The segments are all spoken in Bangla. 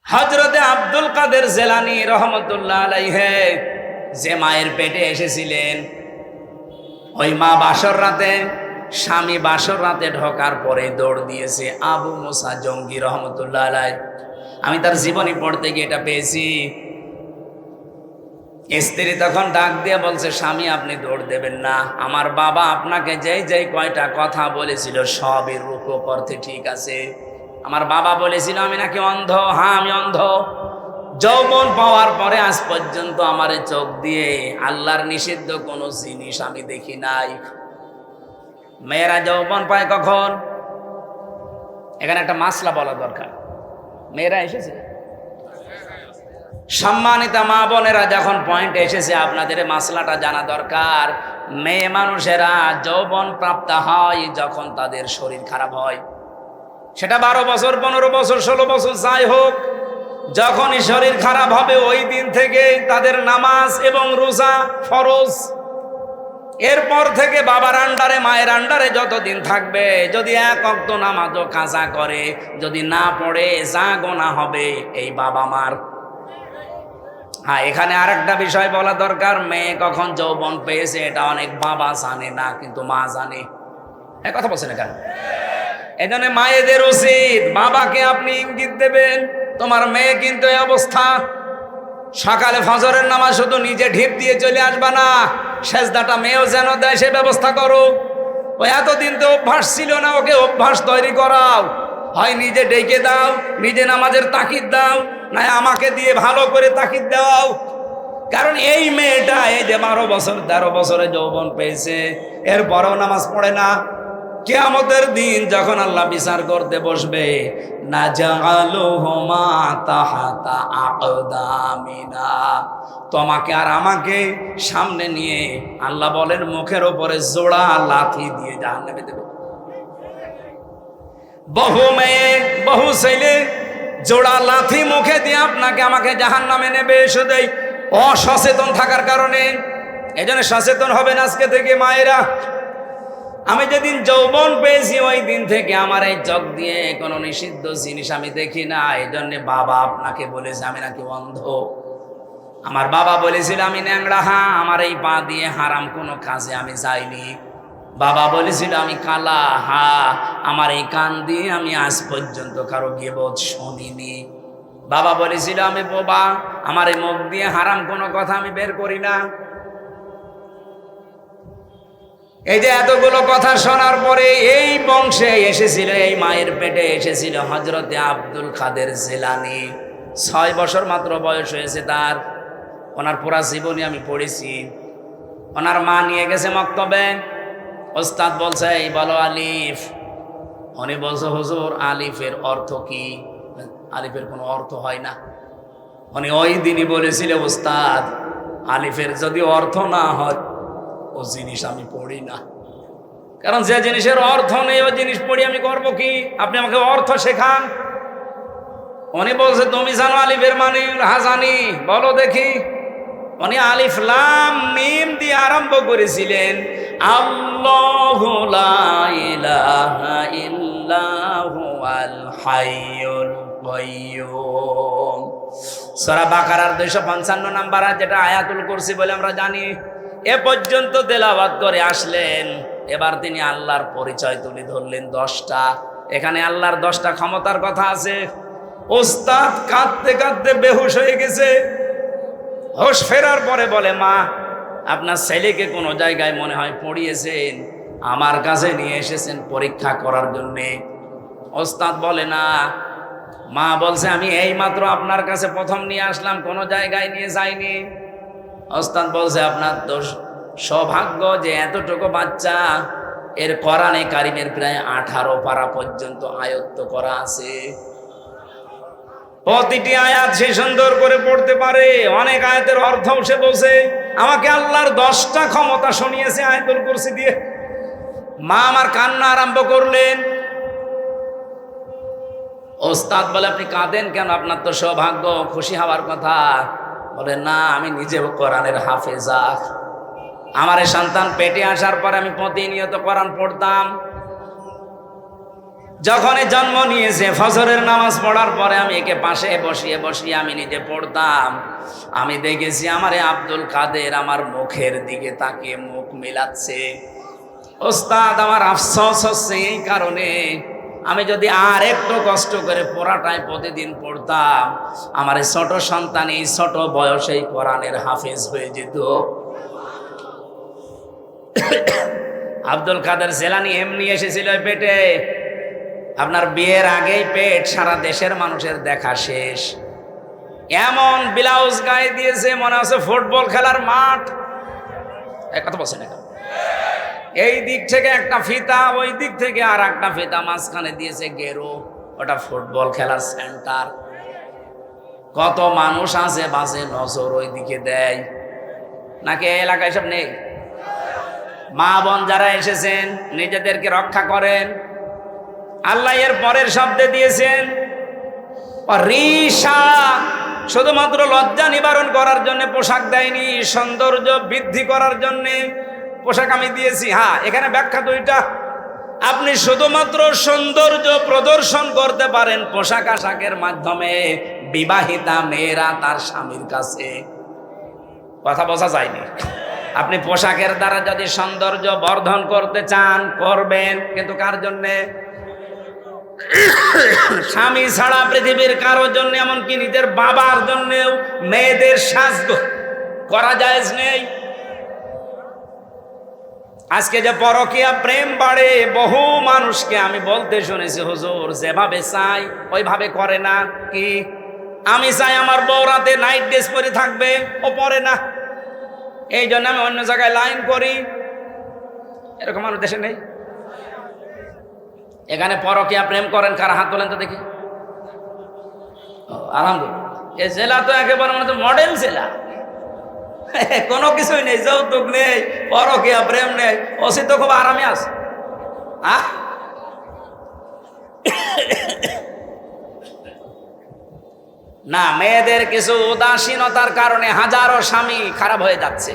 হযরতে আব্দুল কাদের জিলানী রহমতুল্লাহ আলাইহি যে মায়ের পেটে এসেছিলেন, ওই মা বাসর রাতে, স্বামী বাসর রাতে ঢোকার পরে দৌড় দিয়েছে আবু মুসা জঙ্গি রহমতুল্লাহ আলাইহি। আমি তার জীবনী পড়তে গিয়ে এটা পেয়েছি। স্ত্রী তখন ডাক দিয়ে বলছে, স্বামী আপনি দৌড় দেবেন না, আমার বাবা আপনাকে যেই যেই কয়টা কথা বলেছিল সবই রূপক অর্থে ঠিক আছে। আমার বাবা বলেছিল আমি নাকি অন্ধ, হ্যাঁ আমি অন্ধ। যৌবন পাওয়ার পরে আজ পর্যন্ত আমার চোখ দিয়ে আল্লাহর নিষিদ্ধ কোনো জিনিস আমি দেখি নাই। মেয়েরা যৌবন পায় কখন? এখানে একটা মাসলা বলা দরকার। মেয়েরা এসেছে, সম্মানিতা মা বোনেরা, যখন পয়েন্ট এসেছে আপনাদের মাসলাটা জানা দরকার। মেয়ে মানুষেরা যৌবন প্রাপ্ত হয় যখন তাদের শরীর খারাপ হয়, সেটা 12 বছর 15 বছর 16 বছর যাই হোক, যখনই শরীর খারাপ হবে ওই দিন থেকে তাদের নামাজ এবং রোজা ফরজ। এরপর থেকে বাবার আন্ডারে মায়ের আন্ডারে যতদিন থাকবে, যদি এক ওয়াক্ত নামাজও কাজা করে, যদি না পড়ে যা গোনা হবে এই বাবা মার। হ্যাঁ, এখানে আরেকটা বিষয় বলা দরকার, মেয়ে কখন যৌবন পেয়েছে এটা অনেক বাবা জানে না, কিন্তু মা জানে। হ্যাঁ, কথা বলছেন এখানে। এই জন্য মায়েদের উচিত বাবাকে আপনি ইঙ্গিত দেবেন, তোমার মেয়ে কিন্তু এই অবস্থা। সকালে ফজরের নামাজ শুধু নিজে ঢিপ দিয়ে চলে আসবা না, সেজদাটা মেয়েও যেন দেয় সে ব্যবস্থা করো। ও এতদিন তো অভ্যাস ছিল না, ওকে অভ্যাস তৈরি করাও। হয় নিজে ডেকে দাও, নিজে নামাজের তাকিদ দাও, না আমাকে দিয়ে ভালো করে তাকিদ দাও। কারণ এই মেয়েটা এই যে 12 বছর 13 বছরে যৌবন পেয়েছে, এরপরেও নামাজ পড়ে না। কিয়ামতের দিন যখন আল্লাহ বিচার করতে বসবে, নাজালুহুমা তাহাতা আকদামিনা, তোমাকে আর আমাকে সামনে নিয়ে আল্লাহ বলেন মুখের উপরে জোড়া লাথি দিয়ে জাহান্নামে দেবে। বহু মেয়ে বহু ছেলে জোড়া লাথি মুখে দিয়ে আপনাকে আমাকে জাহান্নামে নেবে, শুধু অসচেতন থাকার কারণে। এজন্য সচেতন হবেন আজকে থেকে মায়েরা। আমি যেদিন যৌবন পেয়েছি ওই দিন থেকে আমার এই চোখ দিয়ে কোনো নিষিদ্ধ জিনিস আমি দেখি না। এই জন্য বাবা আপনাকে বলেছে আমি নাকি অন্ধ। আমার বাবা বলেছিল আমি ন্যাংরা, হ্যাঁ আমার এই পা দিয়ে হারাম কোনো কাজে আমি যাইনি। বাবা বলেছিল আমি কালা, হ্যাঁ আমার এই কান দিয়ে আমি আজ পর্যন্ত কারো গীবত শুনিনি। বাবা বলেছিল আমি বোবা, আমার এই মুখ দিয়ে হারাম কোনো কথা আমি বের করি না। এই যে এতগুলো কথা শোনার পরে এই বংশে এসেছিল, এই মায়ের পেটে এসেছিল হযরতে আব্দুল কাদের জিলানী। 6 বছর মাত্র বয়স হয়েছে তার। ওনার পুরা জীবনী আমি পড়েছি। ওনার মা নিয়ে গেছে মক্তবে, ওস্তাদ বলছে এই বলো আলিফ। উনি বলছে হুজুর আলিফের অর্থ কি? আলিফের কোনো অর্থ হয় না। উনি ওই দিনই বলেছিল ওস্তাদ আলিফের যদি অর্থ না হয় ও জিনিস আমি পড়ি না। কারণ যে জিনিসের অর্থ নেই ওই জিনিস পড়ি আমি করবো কি? আপনি আমাকে অর্থ শেখান। উনি বলছে তুমি জানো আলিফের মানে? হ্যাঁ জানি। বলো দেখি। উনি আলিফ লাম মিম দিয়ে আরম্ভ করেছিলেন, আল্লাহু লা ইলাহা ইল্লাহু আল হাইয়ুল কাইয়্যুম। সূরা বাকারার 255 নাম্বার যেটা আয়াতুল কুরসি বলে আমরা জানি। এ পর্যন্ত তেলাওয়াত করে আসলেন। এবার তিনি আল্লাহর পরিচয় তুলে ধরলেন 10টা। এখানে আল্লাহর 10টা ক্ষমতার কথা আছে। ওস্তাদ কাঁদতে কাঁদতে বেহুশ হয়ে গেছে। হোশ ফেরার পরে বলে মা আপনার ছেলেকে কোনো জায়গায় মনে হয় পড়িয়েছেন, আমার কাছে নিয়ে এসেছেন পরীক্ষা করার জন্যে। ওস্তাদ বলে না। মা বলছে আমি এই মাত্র আপনার কাছে প্রথম নিয়ে আসলাম, কোনো জায়গায় নিয়ে যাইনি। ওস্তাদ বলছে আপনার তো সৌভাগ্য যে এতটুকু বাচ্চা এর কোরআনে কারিমের প্রায় 18 পারা পর্যন্ত আয়ত্ত করা আছে। প্রতিটি আয়াত সে সুন্দর করে পড়তে পারে, অনেক আয়াতের অর্থ সে বলছে। আমাকে আল্লাহর 10টা ক্ষমতা শুনিয়েছে আয়াতুল কুরসি দিয়ে। মা আমার কান্না আরম্ভ করলেন। ওস্তাদ বলে আপনি কাঁদেন কেন? আপনার তো সৌভাগ্য, খুশি হওয়ার কথা। বলে না আমি নিজেও কোরআনের হাফেজা। আমার এই সন্তান পেটে আসার পরে আমি প্রতিনিয়ত কোরআন পড়তাম। যখনই জন্ম নিয়েছে ফজরের নামাজ পড়ার পরে আমি একে পাশে বসিয়ে বসিয়ে আমি নিজে পড়তাম। আমি দেখেছি আমারে আব্দুল কাদের আমার মুখের দিকে তাকিয়ে মুখ মিলাচ্ছে। ওস্তাদ, আমার আফসোস হচ্ছে এই কারণে, আমি যদি আর একটু কষ্ট করে পড়াটাই প্রতিদিন পড়তাম, আমার এই ছোট সন্তান এই ছোট বয়সেই কোরআনের হাফেজ হয়ে যেত। আব্দুল কাদের জেলানী এমনি এসেছিল পেটে, আপনার বিয়ের আগেই পেট, সারা দেশের মানুষের দেখা শেষ। এমন ব্লাউজ গায়ে দিয়েছে মনে হচ্ছে ফুটবল খেলার মাঠ। কথা বলছেন, এই দিক থেকে একটা ফিতা, ওই দিক থেকে আর একটা ফিতা, মাঝখানে দিয়েছে গেরো, ওটা ফুটবল খেলার সেন্টার। কত মানুষ আছে বাসে, নজর ওই দিকে দেয় নাকি এলাকায় সব নেই? মা বোন যারা এসেছেন নিজেদেরকে রক্ষা করেন। আল্লাহ এর পরের শব্দে দিয়েছেন রিশা, শুধুমাত্র লজ্জা নিবারণ করার জন্য পোশাক দেয়নি, সৌন্দর্য বৃদ্ধি করার জন্য পোশাক আমি দিয়েছি। হ্যাঁ, এখানে ব্যাখ্যা দুইটা। আপনি শুধুমাত্র সৌন্দর্য প্রদর্শন করতে পারেন পোশাক আশাকের মাধ্যমে, বিবাহিতা মেয়েরা তার স্বামীর কাছে। কথা বোঝা যায়নি? আপনি পোশাকের দ্বারা যদি সৌন্দর্য বর্ধন করতে চান করবেন, কিন্তু কার জন্যে? স্বামী ছাড়া পৃথিবীর কারোর জন্য, এমনকি নিজের বাবার জন্যেও মেয়েদের সাজ করা জায়েজ নেই। আজকে যে পরকীয়া প্রেম বাড়ে, বহু মানুষকে আমি বলতে শুনেছি, হুজুর যেভাবে চাই ওইভাবে করে না। কি আমি চাই আমার বউ রাতে নাইট ড্রেস পরে থাকবে, ও পরে না, এই জন্য আমি অন্য জায়গায় লাইন করি। এরকম মানুষ দেশে নেই? এখানে পরকীয়া প্রেম করেন কারা? হাত তোলেন তো দেখি। আলহামদুলিল্লাহ, এই জেলা তো একেবারে মডেল জেলা। কোনো কিছুই নেই, যৌতুক নেই, পরকীয়া প্রেম নেই, ওসি তো খুব আরামে আছে। না, মেয়েদের কিছু উদাসীনতার কারণে হাজারো স্বামী খারাপ হয়ে যাচ্ছে।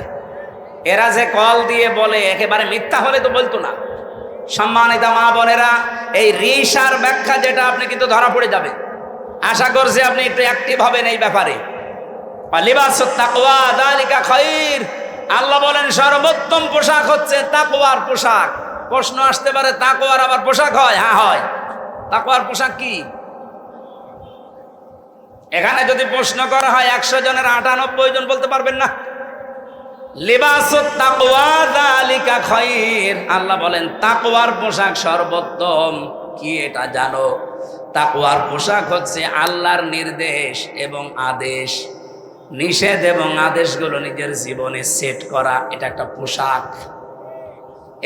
এরা যে কল দিয়ে বলে, একেবারে মিথ্যা হলে তো বলতো না। সম্মানিত মা বোনেরা, এই রিশার ব্যাখ্যা যেটা, আপনি কিন্তু ধরা পড়ে যাবে। আশা করছি আপনি একটু অ্যাক্টিভ হবেন এই ব্যাপারে। লিবাসুত তাকওয়া যালিকা খায়র, আল্লাহ বলেন সর্বোত্তম পোশাক হচ্ছে তাকওয়ার পোশাক। প্রশ্ন আসতে পারে, তাকওয়ার আবার পোশাক হয়? হ্যাঁ হয়। তাকওয়ার পোশাক কি? এখানে যদি প্রশ্ন করা হয় 100 জনের 98 জন বলতে পারবেন না। লিবাসুত তাকওয়া যালিকা খায়র, আল্লাহ বলেন তাকওয়ার পোশাক সর্বোত্তম। কি এটা জানো? তাকওয়ার পোশাক হচ্ছে আল্লাহর নির্দেশ এবং আদেশ, নিষেধ এবং আদেশগুলো নিজের জীবনে সেট করা, এটা একটা পোশাক।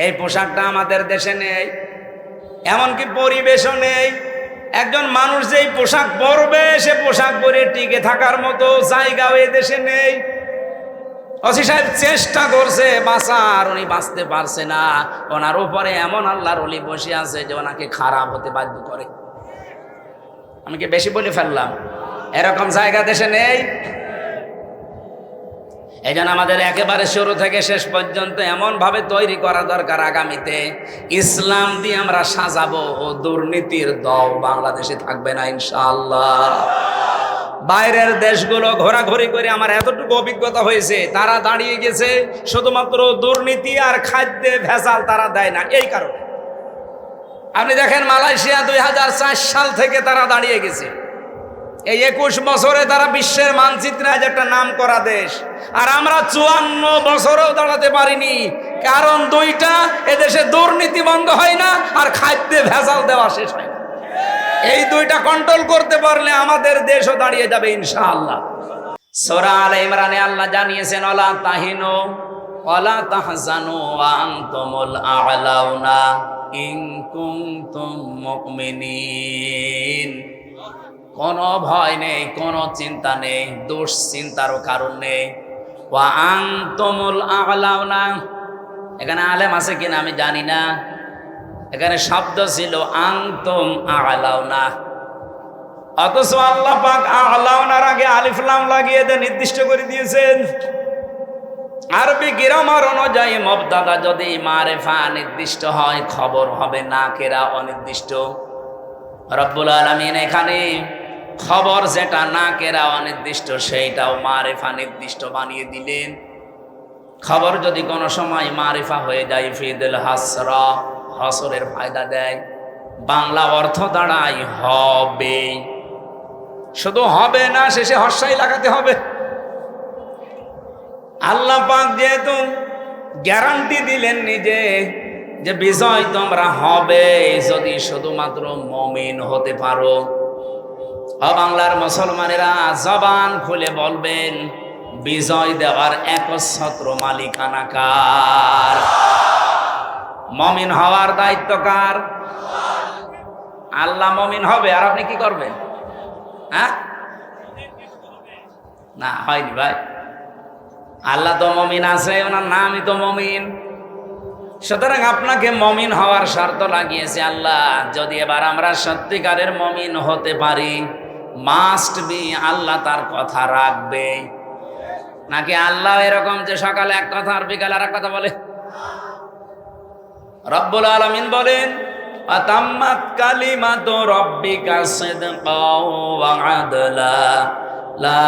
এই পোশাকটা আমাদের দেশে নেই, এমনকি পরিবেশও নেই। একজন মানুষ যেই পোশাক পরবে, সে পোশাক পরে টিকে থাকার মতো জায়গাও এই দেশে নেই। ওসি সাহেব চেষ্টা করছে বাঁচার, উনি বাঁচতে পারছে না। ওনার উপরে এমন আল্লাহর ওলি বসে আছে যে ওনাকে খারাপ হতে বাধ্য করে। আমি কি বেশি বলে ফেললাম? এরকম জায়গা দেশে নেই। এই জন্য আমাদের একেবারে শুরু থেকে শেষ পর্যন্ত এমনভাবে তৈরি করা দরকার, আগামীতে ইসলাম দিয়ে আমরা সাজাবো, ও দুর্নীতির দল বাংলাদেশে থাকবে না ইনশাআল্লাহ। বাইরের দেশগুলো ঘোরাঘুরি করে আমার এতটুকু অভিজ্ঞতা হয়েছে, তারা দাঁড়িয়ে গেছে শুধুমাত্র দুর্নীতি আর খাদ্যে ভেজাল তারা দেয় না, এই কারণে। আপনি দেখেন মালয়েশিয়া 2004 সাল থেকে তারা দাঁড়িয়ে গেছে। এই 21 বছরে তারা বিশ্বের মানচিত্রে আজ একটা নাম করা দেশ, আর আমরা 54 বছরেও দাঁড়াতে পারিনি। কারণ দুইটা, এদেশে দুর্নীতি বন্ধ হয় না আর খাদ্যে ভেজাল দেওয়া শেষ হয় না। এই দুইটা কন্ট্রোল করতে পারলে আমাদের দেশও দাঁড়িয়ে যাবে ইনশাআল্লাহ। সূরা আলে ইমরানে আল্লাহ জানিয়েছেন, ওয়ালা তাহিনু ওয়ালা তাহজানু ওয়া আনতুমুল আ'লাউনা ইন কুনতুম মুমিনিন। কোনো ভয় নেই, কোনো চিন্তা নেই, দুশ্চিন্তারও কারণ নেই। ওয়া আনতুমুল আ'লাউনা, এখানে আলেম আছে কিনা আমি জানি না, এখানে শব্দ ছিল আনতুম আ'লাউনা, অথচ আল্লাহ পাক আ'লাউনার আগে আলিফ লাম লাগিয়ে দিয়ে নির্দিষ্ট করে দিয়েছেন। আরবি গ্রামার অনুযায়ী মুবতাদা যদি মারিফা নির্দিষ্ট হয়, খবর হবে নাকেরা অনির্দিষ্ট। রব্বুল আলামিন এখানে খবর যেটা নাকেরা অনির্দিষ্ট সেইটাও মারিফা নির্দিষ্ট বানিয়ে দিলেন। খবর যদি কোনো সময় মারিফা হয়ে যায় ফিদুল হাসরা, হসরের ফায়দা দেয়। বাংলা অর্থ দাঁড়ায় হবে, শুধু হবে না, শেষে হর্ষাই লাগাতে হবে। আল্লাহ পাক যেহেতু গ্যারান্টি দিলেন নিজে যে বিজয় তোমরা হবে যদি শুধুমাত্র মুমিন হতে পারো। বাংলার মুসলমানেরা জবান খুলে বলবেন, বিজয় দেওয়ার একচ্ছত্র মালিকানা কার? মুমিন হওয়ার দায়িত্ব কার? আল্লাহ মুমিন হবে, আর আপনি কি করবেন? হ্যাঁ, না হয়নি ভাই। আল্লাহ তো মুমিন আছে, ওনার নামই তো মুমিন। সুতরাং আপনাকে মুমিন হওয়ার শর্ত লাগিয়েছে আল্লাহ। যদি এবার আমরা সত্যিকারের মুমিন হতে পারি, মাস্ট বি আল্লাহ তার কথা রাখবে। নাকি আল্লাহ এরকম যে সকালে এক কথা আর বিকালে আর এক কথা বলে? রব্বুল আলামিন বলেন, আতাম্মাত কালিমাতু রাব্বিকা সিদকাও ওয়া আদলা লা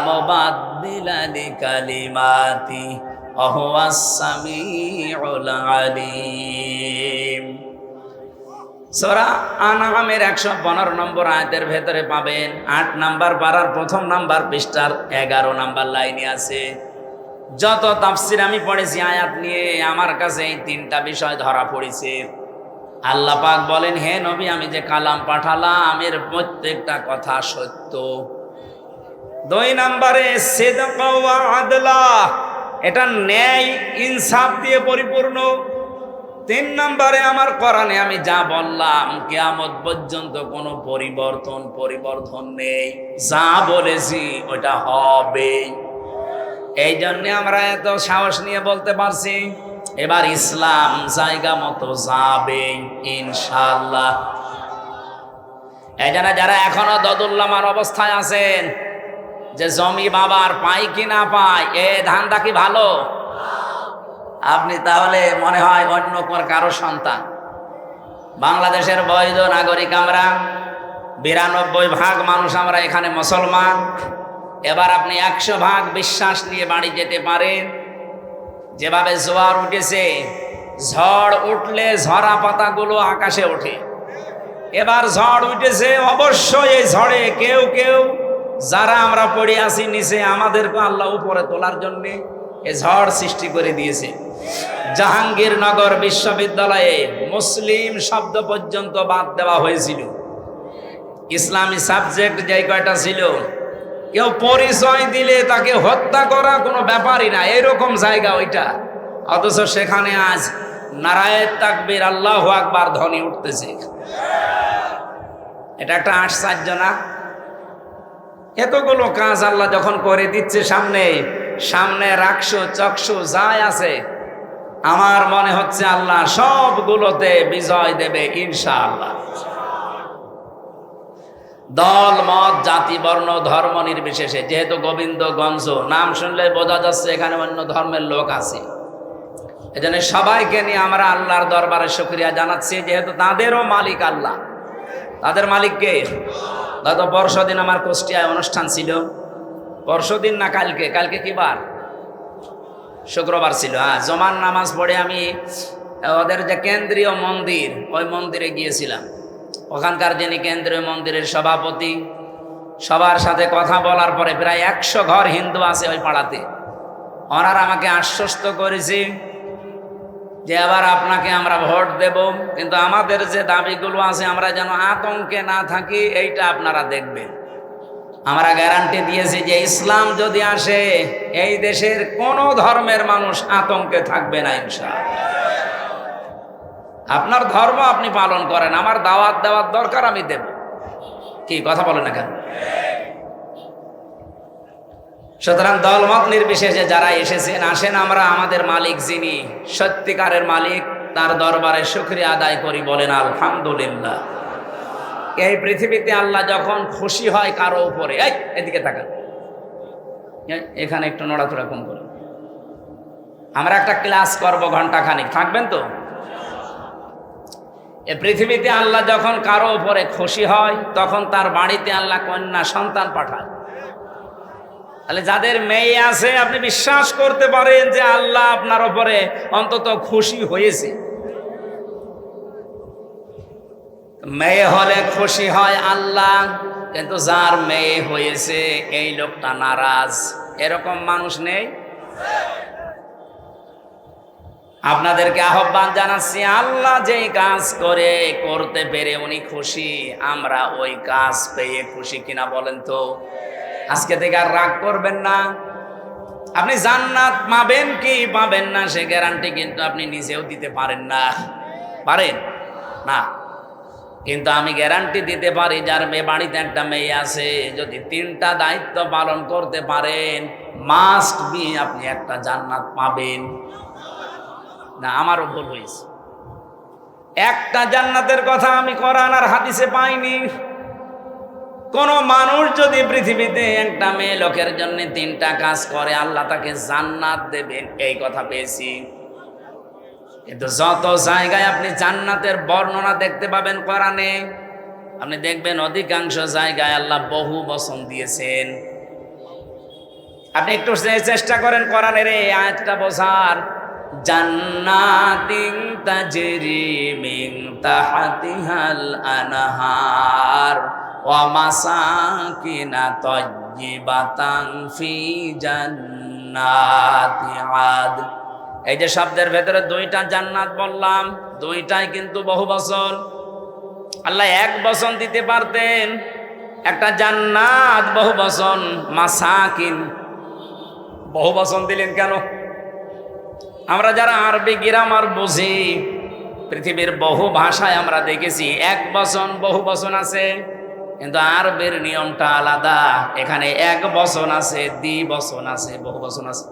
মুবাদদিলা লিকালিমাতি ওয়া হুয়াস সামিউল আলিম। সূরা আনআমের 115 নম্বর আয়াতের ভেতরে পাবেন 8 নাম্বার পারার প্রথম নাম্বার পৃষ্ঠার 11 নাম্বার লাইনে আছে। যত তাফসীর আমি পড়েছি আয়াত নিয়ে, আমার কাছে এই তিনটা বিষয় ধরা পড়েছে। আল্লাহ পাক বলেন, হে নবী, আমি যে কালাম পাঠালাম এর প্রত্যেকটা কথা সত্য। 2 নম্বরে সিদক ওয়া আদলা, এটা ন্যায় ইনসাফ দিয়ে পরিপূর্ণ। 3 নম্বরে আমার কোরআনে আমি যা বললাম কিয়ামত পর্যন্ত কোনো পরিবর্তন নেই। যা বলেছি ওটা হবে। এই জন্য আমরা এত সাহস নিয়ে বলতে পারছি এবার ইসলাম জায়গা মতো যাবে ইনশাআল্লাহ। এই জন্য যারা এখনো দদুল্লামার অবস্থায় আছেন যে জমি বাবার পাই কি না পাই, এ ধান্দা কি ভালো? আপনি তাহলে মনে হয় অন্য কারো সন্তান। বাংলাদেশের বৈধ নাগরিক আমরা, 92% মানুষ আমরা এখানে মুসলমান। এবার আপনি 100% বিশ্বাস নিয়ে বাড়ি যেতে পারেন। যেভাবে জোয়ার উঠেছে, ঝড় উঠলে ঝরা পাতাগুলো আকাশে ওঠে। এবার ঝড় উঠেছে, অবশ্যই এই ঝড়ে কেউ কেউ যারা আমরা পড়ে আছি নিচে, আমাদেরকে আল্লাহ উপরে তোলার জন্যে এ ঝড় সৃষ্টি করে দিয়েছে। জাহাঙ্গীরনগর বিশ্ববিদ্যালয়ে মুসলিম শব্দ পর্যন্ত বাদ দেওয়া হয়েছিল। ইসলামী সাবজেক্ট যে কয়টা ছিল, কেউ পরিচয় দিলে তাকে হত্যা করা কোনো ব্যাপারই না, এরকম জায়গা ওইটা। অথচ সেখানে আজ নারায়ে তাকবীর আল্লাহু আকবার ধ্বনি উঠতেছে। এটা একটা আশ্চর্য না? এতগুলো কাজ আল্লাহ যখন করে দিচ্ছে সামনে রাখছো চক্ষু যাই আছে, আমার মনে হচ্ছে আল্লাহ সবগুলোতে বিজয় দেবে ইনশাআল্লাহ। দল মত জাতি বর্ণ ধর্ম নির্বিশেষে, যেহেতু গোবিন্দগঞ্জ নাম শুনলে বোঝা যাচ্ছে এখানে অন্য ধর্মের লোক আছে, এজন্য সবাইকে নিয়ে আমরা আল্লাহর দরবারে শুকরিয়া জানাচ্ছি, যেহেতু তাদেরও মালিক আল্লাহ। তাদের মালিককে গত পরশুদিন আমার কুষ্টিয়ায় অনুষ্ঠান ছিল। পরশুদিন না কালকে কি বার? শুক্রবার ছিল। হ্যাঁ, জমান নামাজ পড়ে আমি ওদের যে কেন্দ্রীয় মন্দির, ওই মন্দিরে গিয়েছিলাম। ওখানকার যিনি কেন্দ্রীয় মন্দিরের সভাপতি, সবার সাথে কথা বলার পরে প্রায় 100 ঘর হিন্দু আছে ওই পাড়াতে। ওনারা আমাকে আশ্বস্ত করেছে যে এবার আপনাকে আমরা ভোট দেব, কিন্তু আমাদের যে দাবিগুলো আছে আমরা যেন আতঙ্কে না থাকি, এইটা আপনারা দেখবেন। আমরা গ্যারান্টি দিয়েছি যে ইসলাম যদি আসে এই দেশের কোনো ধর্মের মানুষ আতঙ্কে থাকবে না ইনশাআল্লাহ। আপনার ধর্ম আপনি পালন করেন, আমার দাওয়াত দেওয়ার দরকার আমি দেব। কি কথা বলেন না কেন? সুতরাং দলমত নির্বিশেষে যারা এসেছেন, আসেন আমরা আমাদের মালিক যিনি সত্যিকারের মালিক তার দরবারে শুকরিয়া আদায় করি, বলেন আলহামদুলিল্লাহ। এই পৃথিবীতে আল্লাহ যখন খুশি হয় কারো উপরে, এদিকে তাকান, এখানে একটু নড়াচড়া কম করে, আমরা একটা ক্লাস করব ঘন্টাখানিক, থাকবেন তো? এ পৃথিবীতে আল্লাহ যখন কারো উপরে খুশি হয় তখন তার বাড়িতে আল্লাহ কন্যা সন্তান পাঠায়। তাহলে যাদের মেয়ে আছে আপনি বিশ্বাস করতে পারেন যে আল্লাহ আপনার উপরে অন্তত খুশি হয়েছে। মেয়ে হলে খুশি হয় আল্লাহ, কিন্তু যার মেয়ে হয়েছে এই লোকটা নারাজ, এরকম মানুষ নেই? আপনাদেরকে আহ্বান জানাচ্ছি, আল্লাহ যেই কাজ করতে পেরে উনি খুশি, আমরা ওই কাজ পেয়ে খুশি কিনা বলেন তো? আজকে থেকে আর রাগ করবেন না। আপনি জান্নাত পাবেন কি পাবেন না সে গ্যারান্টি কিন্তু আপনি নিজেও দিতে পারেন না। পারেন না? কিন্তু আমি গ্যারান্টি দিতে পারি, যার বাড়িতে একটা মেয়ে আছে, যদি 3টা দায়িত্ব পালন করতে পারেন মাস্ট বি আপনি একটা জান্নাত পাবেন। না, আমারও ভুল হয়েছে। একটা জান্নাতের কথা আমি কোরআন আর হাদিসে পাইনি। কোন মানুষ যদি পৃথিবীতে একটা মেয়ে লোকের জন্য 3টা কাজ করে আল্লাহ তাকে জান্নাত দেবেন, এই কথা পেয়েছি। কিন্তু যত জায়গায় আপনি জান্নাতের বর্ণনা দেখতে পাবেন কোরআনে, আপনি দেখবেন অধিকাংশ জায়গায় আল্লাহ বহু বচন দিয়েছেন। আপনি একটু চেষ্টা করেন কোরআনের এই আয়াতটা বোঝার। জান্নাতিন তাজরি মিন তাহতিহাল আনহার ওয়া মাসাকিনা তাইয়্যিবাতান ফি জান্নাতি আদ। এই যে শব্দের ভেতরে 2টা জান্নাত বললাম, 2টাই কিন্তু বহু বচন। আল্লাহ এক বচন দিতে পারতেন, একটা জান্নাত বহু বচন, মাসাকিন বহু বচন দিলেন কেন? আমরা যারা আরবি গ্রামার বুঝি, পৃথিবীর বহু ভাষায় আমরা দেখেছি এক বচন বহু বচন আছে, কিন্তু আরবের নিয়মটা আলাদা। এখানে এক বচন আছে, দ্বিবচন আছে, বহু বচন আছে।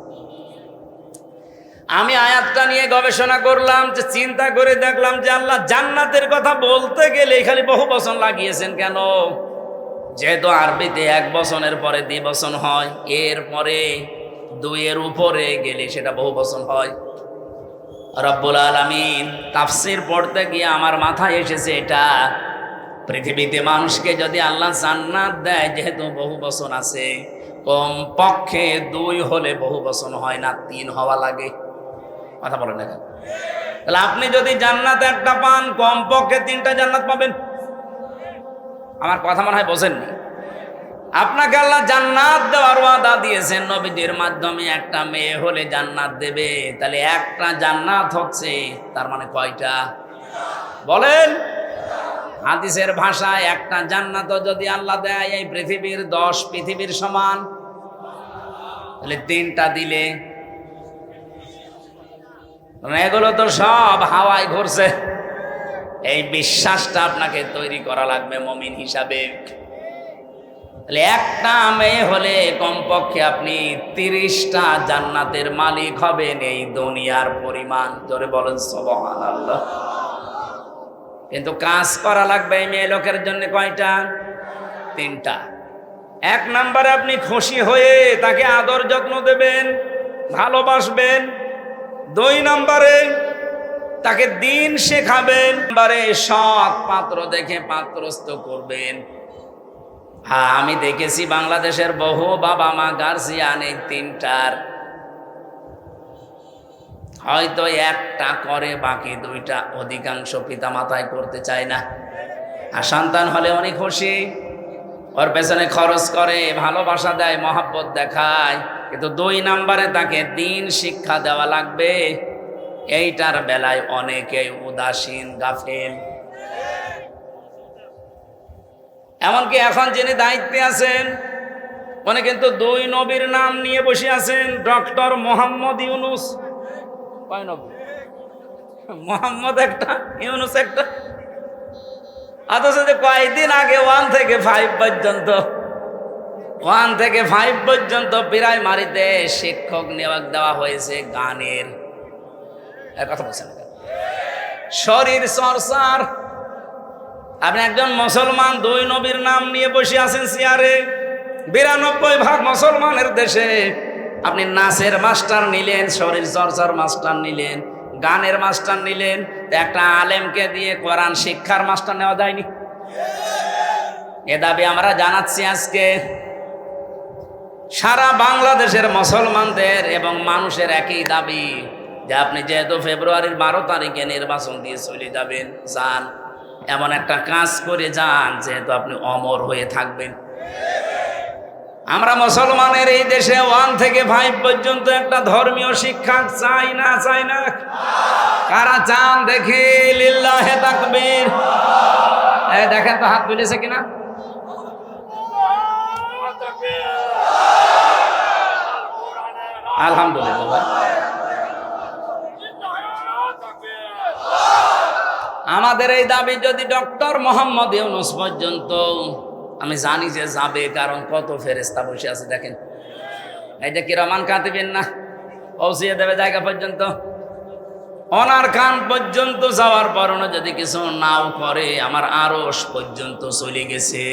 আমি আয়াতটা নিয়ে গবেষণা করলাম, যে চিন্তা করে দেখলাম যে আল্লাহ জান্নাতের কথা বলতে গেলে খালি বহু বচন লাগিয়েছেন কেন? যেহেতু আরবিতে এক বচনের পরে দ্বিবচন হয়, এরপরে 2-এর উপরে গেলে সেটা বহু বচন হয়। রব্বুল আলামিন তাফসীর পড়তে গিয়ে আমার মাথায় এসেছে এটা, পৃথিবীতে মানুষকে যদি আল্লাহ জান্নাত দেয়, যেহেতু বহু বচন আছে, কম পক্ষে 2 হলে বহু বচন হয় না, 3 হওয়া লাগে। কথা বলেন না কেন? তাহলে আপনি যদি জান্নাত একটা পান, কম পক্ষে 3টা জান্নাত পাবেন। আমার কথা মনে হয় বোঝেননি। আপনাকে আল্লাহ জান্নাত দেওয়ার ওয়াদা দিয়েছেন নবীদের মাধ্যমে, একটা মেয়ে হলে জান্নাত দেবে। তাহলে একটা জান্নাত হচ্ছে, তার মানে কয়টা বলেন? হাদিসের ভাষায় একটা জান্নাত যদি আল্লাহ দেয় এই পৃথিবীর 10 পৃথিবীর সমান, তাহলে 3টা দিলে এগুলো তো সব হাওয়ায় ঘুরছে। এই বিশ্বাসটা আপনাকে তৈরি করা লাগবে মুমিন হিসাবে। তাহলে একটা মেয়ে হলে কমপক্ষে আপনি 30টা জান্নাতের মালিক হবেন, এই দুনিয়ার পরিমাণ। জোরে বলেন সুবহানাল্লাহ। কিন্তু কাজ করা লাগবে এই মেয়ে লোকের জন্য কয়টা? 3টা। 1 নম্বরে আপনি খুশি হয়ে তাকে আদর যত্ন দেবেন, ভালোবাসবেন। 2 নম্বরে তাকে দিন শেখাবেন। নম্বরে সৎ পাত্র দেখে পাত্রস্থ করবেন। হ্যাঁ, আমি দেখেছি বাংলাদেশের বহু বাবা মা গার্জিয়ান এই 3টার হয়তো একটা করে, বাকি 2টা অধিকাংশ পিতা মাতায় করতে চায় না। আর সন্তান হলে অনেক খুশি, ওর পেছনে খরচ করে, ভালোবাসা দেয়, মহব্বত দেখায়, কিন্তু 2 নম্বরে তাকে দিন শিক্ষা দেওয়া লাগবে। এইটার বেলায় অনেকেই উদাসীন, গাফেল। এমনকি এখন যিনি দায়িত্বে আছেন উনি কিন্তু 2 নবীর নাম নিয়ে বসে আছেন। ডক্টর মোহাম্মদ ইউনুস, কয় নবী? মোহাম্মদ একটা, ইউনুস একটা। অথচ যে কয়েকদিন আগে 1 থেকে 5 পর্যন্ত প্রাইমারিতে শিক্ষক নিয়োগ দেওয়া হয়েছে গানের। কথা বলছেন, শরীর চর্চার। আপনি একজন মুসলমান 2 নবীর নাম নিয়ে বসে আছেন চেয়ারে। 92% মুসলমানের দেশে আপনি নাচের মাস্টার নিলেন, শরীর চর্চার মাস্টার নিলেন, গানের মাস্টার নিলেন, একটা আলেমকে দিয়ে কোরআন শিক্ষার মাস্টার নেওয়া যায়নি? এ দাবি আমরা জানাচ্ছি আজকে। সারা বাংলাদেশের মুসলমানদের এবং মানুষের একই দাবি যে আপনি যেহেতু ফেব্রুয়ারির 12 তারিখে নির্বাচন দিয়ে চলে যাবেন, যান, এমন একটা কাজ করে যান যেহেতু আপনি অমর হয়ে থাকবেন। আমরা মুসলমানের এই দেশে 1 থেকে 5 পর্যন্ত একটা ধর্মীয় শিক্ষা চাই না? চাই না? কারা চান দেখি লিল্লাহে তাকবীর। দেখেন তো হাত তুলেছে কিনা? আলহামদুলিল্লাহ। আমাদের এই দাবি যদি ডক্টর মোহাম্মদ ইউনূস পর্যন্ত, আমি জানি যে যাবে, কারণ কত ফেরেশতা বসে আছে দেখেন। এই যে কিরামান কাতিবিন না, পৌঁছিয়ে দেবে জায়গা পর্যন্ত। ওনার কান পর্যন্ত যাওয়ার পরও যদি কিছু নাও করে, আমার আরশ পর্যন্ত চলে গেছে।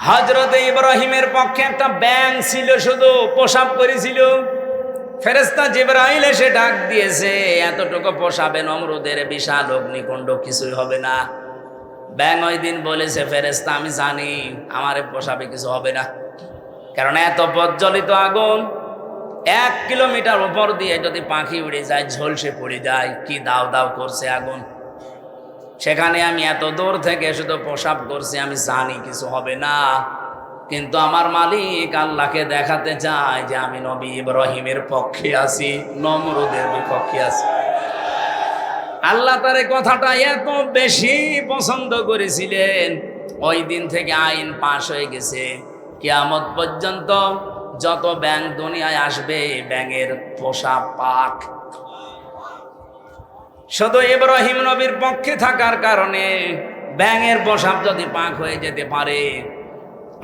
হযরতে ইব্রাহিমের পক্ষে একটা ব্যাঙ ছিল, শুধু পেশাব করেছিল। ফেরেশতা জিবরাইল এসে ডাক দিয়েছে, এতটুকু পেশাবে নমরুদের বিশাল অগ্নিকুণ্ড কিছুই হবে না। ব্যাঙ ওই দিন বলেছে, ফেরেশতা আমি জানি আমার পেশাবে কিছু হবে না, কারণ এত প্রজ্বলিত আগুন 1 কিলোমিটার উপর দিয়ে যদি পাখি উড়ে যায়, ঝলসে পড়ে যায়, কি দাও দাও করছে আগুন। সেখানে আমি এত দূর থেকে শুধু পেশাব করছি, আমি জানি কিছু হবে না, কিন্তু আমার মালিক আল্লাহকে দেখাতে চায় যে আমি নবী ইব্রাহিমের পক্ষে আছি, নমরুদের বিপক্ষে আছি। আল্লাহ তার এই কথাটা এত বেশি পছন্দ করেছিলেন, ওই দিন থেকে আইন পাশ হয়ে গেছে, কিয়ামত পর্যন্ত যত ব্যাঙ দুনিয়ায় আসবে, ব্যাঙের পেশাব পাক। শুধু ইব্রাহিম নবীর পক্ষে থাকার কারণে ব্যাঙের পেশাব যদি পাক হয়ে যেতে পারে,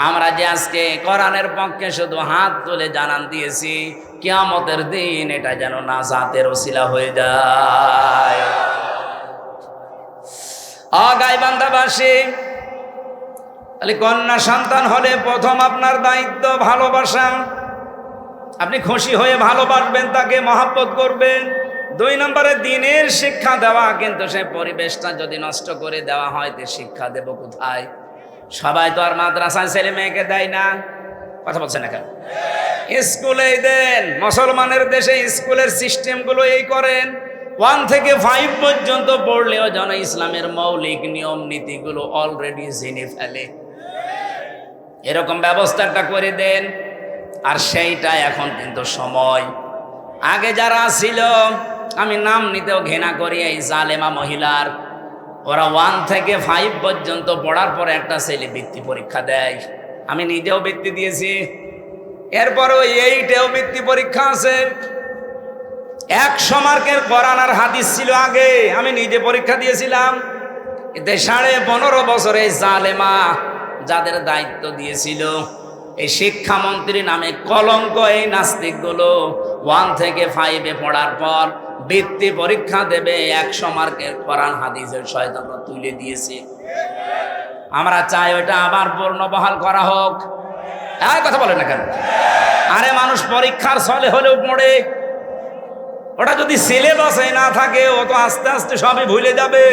আমরা যে আজকে কোরআনের পক্ষে শুধু হাত তুলে জানান দিয়েছি, কিয়ামতের দিন এটা যেন নাজাতের ওসিলা হয়ে যায়। গাইবান্ধাবাসী, তাহলে কন্যা সন্তান হলে প্রথম আপনার দায়িত্ব ভালোবাসা। আপনি খুশি হয়ে ভালোবাসবেন, তাকে মহব্বত করবেন। 2 নম্বরে দিনের শিক্ষা দেওয়া, কিন্তু সেই পরিবেশটা যদি নষ্ট করে দেওয়া হয়, তো শিক্ষা দেব কোথায়? সবাই তো আর মাদ্রাসায় ছেলে মেয়েকে দেয় না, কথা বলছেন না কেন? স্কুলেই দেন। মুসলমানের দেশে স্কুলের সিস্টেমগুলো এই করেন, 1 থেকে 5 পর্যন্ত পড়লেও যেন ইসলামের মৌলিক নিয়ম নীতিগুলো অলরেডি জেনে ফেলে, এরকম ব্যবস্থাটা করে দেন। আর সেইটা এখন কিন্তু সময়। আগে যারা ছিল, আমি নাম নিতেও ঘৃণা করি, এই জালেমা মহিলার, ওরা 1 থেকে 5 পর্যন্ত পড়ার পরে একটা ছেলে বৃত্তি পরীক্ষা দেয়। আমি নিজেও বৃত্তি দিয়েছি, এরপরও 8এও বৃত্তি পরীক্ষা আছে। 100 মার্কের কোরআন আর হাদিস ছিল আগে, আমি নিজে পরীক্ষা দিয়েছিলাম। এতে 15.5 বছরে জালেমা যাদের দায়িত্ব দিয়েছিল, এই শিক্ষামন্ত্রী নামে কলঙ্ক, এই নাস্তিকগুলো 1 থেকে 5-এ পড়ার পর বৃত্তি পরীক্ষা দেবে, 100 মার্কের কোরআন হাদিসের শয়তানরা তুলে দিয়েছে। আমরা চাই ওটা আবার পূর্ণবহাল করা হোক। এই কথা বলে না কেন? আরে মানুষ পরীক্ষার ছলে হলেও পড়ে, ওটা যদি সিলেবাসে না থাকে, ও তো আস্তে আস্তে সবই ভুলে যাবে।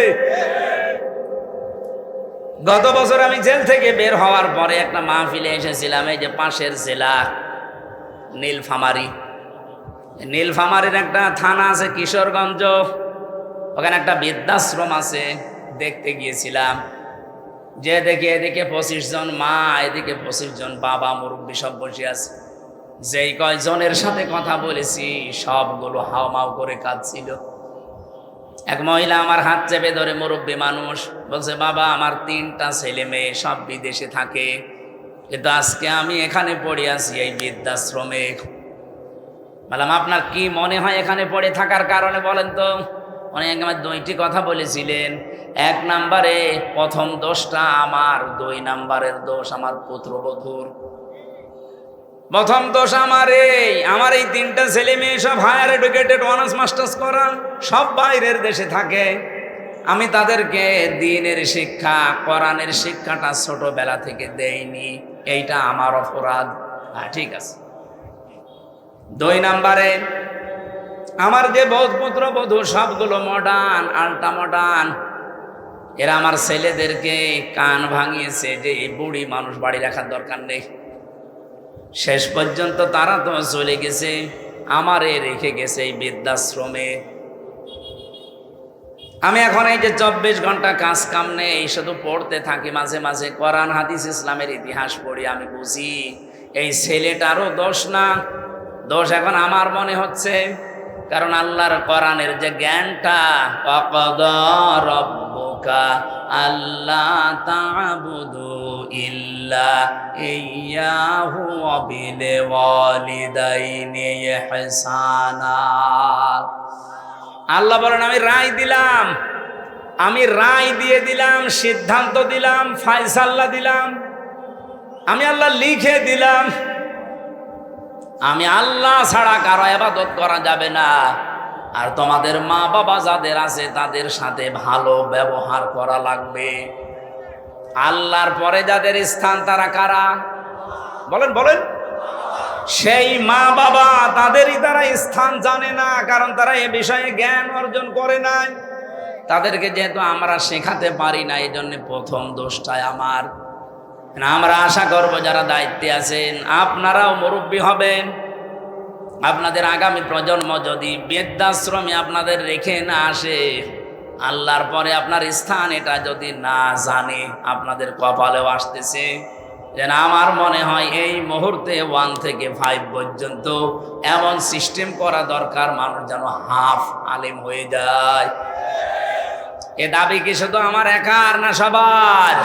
গত বছর আমি জেল থেকে বের হওয়ার পরে একটা মাহফিলে এসেছিলাম, এই যে পাশের জেলা নীলফামারী। নীলফামারীর একটা থানা আছে কিশোরগঞ্জ, ওখানে একটা বৃদ্ধাশ্রম আছে, দেখতে গিয়েছিলাম। যে দেখি এদিকে 25 জন মা, এদিকে 25 জন বাবা, মুরব্বী সব বসে আছে। যেই কয়জনের সাথে কথা বলেছি, সবগুলো হাওমাও করে কাঁদছিল। এক মহিলা আমার হাত চেপে ধরে, মুরব্বী মানুষ, বলছে, বাবা আমার 3টা ছেলে মেয়ে, সব বিদেশে থাকে, কিন্তু আজকে আমি এখানে পড়ে আছি এই বৃদ্ধাশ্রমে। বললাম, আপনার কি মনে হয় এখানে পড়ে থাকার কারণে বলেন তো? উনি আমার 2টি কথা বলেছিলেন। 1 নম্বরে প্রথম দোষটা আমার, 2 নম্বরের দোষ আমার পুত্রবধূর। প্রথম দোষ আমার এই 3টা ছেলে মেয়ে সব হায়ার এডুকেটেড, অনার্স মাস্টার্স করা, সব বাইরের দেশে থাকে। আমি তাদেরকে দ্বীনের শিক্ষা, কোরআনের শিক্ষাটা ছোটবেলা থেকে দেইনি, এইটা আমার অপরাধ। হ্যাঁ ঠিক আছে। 2 নম্বরে আমার যে পুত্র বধূ সবগুলো মডার্ন, আল্ট্রা মডার্ন। এরা আমার ছেলেদেরকে কান ভাঙিয়েছে যে এই বুড়ি মানুষ বাড়ি রাখার দরকার নেই। শেষ পর্যন্ত তারা তো চলে গেছে, আমারে রেখে গেছে এই বৃদ্ধাশ্রমে। আমি এখন এই যে 24 ঘন্টা কাজ কাম নেই, শুধু পড়তে থাকি, মাঝে মাঝে কোরআন হাদিস ইসলামের ইতিহাস পড়ি। আমি বুঝি এই ছেলেটারও দোষ না, দোষ এখন আমার মনে হচ্ছে। কারণ আল্লাহর কোরআনের যে জ্ঞানটা, ওয়াকাদা রাব্বুকা আল্লা তা'বুদু ইল্লা ইয়্যাহু ওয়া বিল ওয়ালিদাইনি ইহসানা। আল্লাহ বলেন আমি রায় দিলাম, আমি রায় দিয়ে দিলাম, সিদ্ধান্ত দিলাম, ফায়সালা দিলাম, আমি আল্লাহ লিখে দিলাম, আমি আল্লাহ ছাড়া কারো ইবাদত করা যাবে না। আর তোমাদের মা বাবা যাদের আছে তাদের সাথে ভালো ব্যবহার করা লাগবে। আল্লাহর পরে যাদের স্থান তারা কারা? বলেন বলেন। সেই মা বাবা, তাদেরই তারা স্থান জানে না, কারণ তারা এ বিষয়ে জ্ঞান অর্জন করে নাই। তাদেরকে যেহেতু আমরা শেখাতে পারি না, এই জন্য প্রথম দোষটাই আমার। আমরা আশা করব যারা দায়িত্বে আছেন আপনারাও মুরব্বী হবেন। আপনাদের আগামী প্রজন্ম যদি বৃদ্ধাশ্রমে আপনাদের রেখে না আসে, আল্লাহর পরে আপনার স্থান এটা যদি না জানে, আপনাদের কপালেও আসতেছে। যেন আমার মনে হয় এই মুহূর্তে 1 থেকে 5 পর্যন্ত এমন সিস্টেম করা দরকার, মানুষ যেন হাফ আলেম হয়ে যায়। এ দাবি কি শুধু আমার একার না সবার?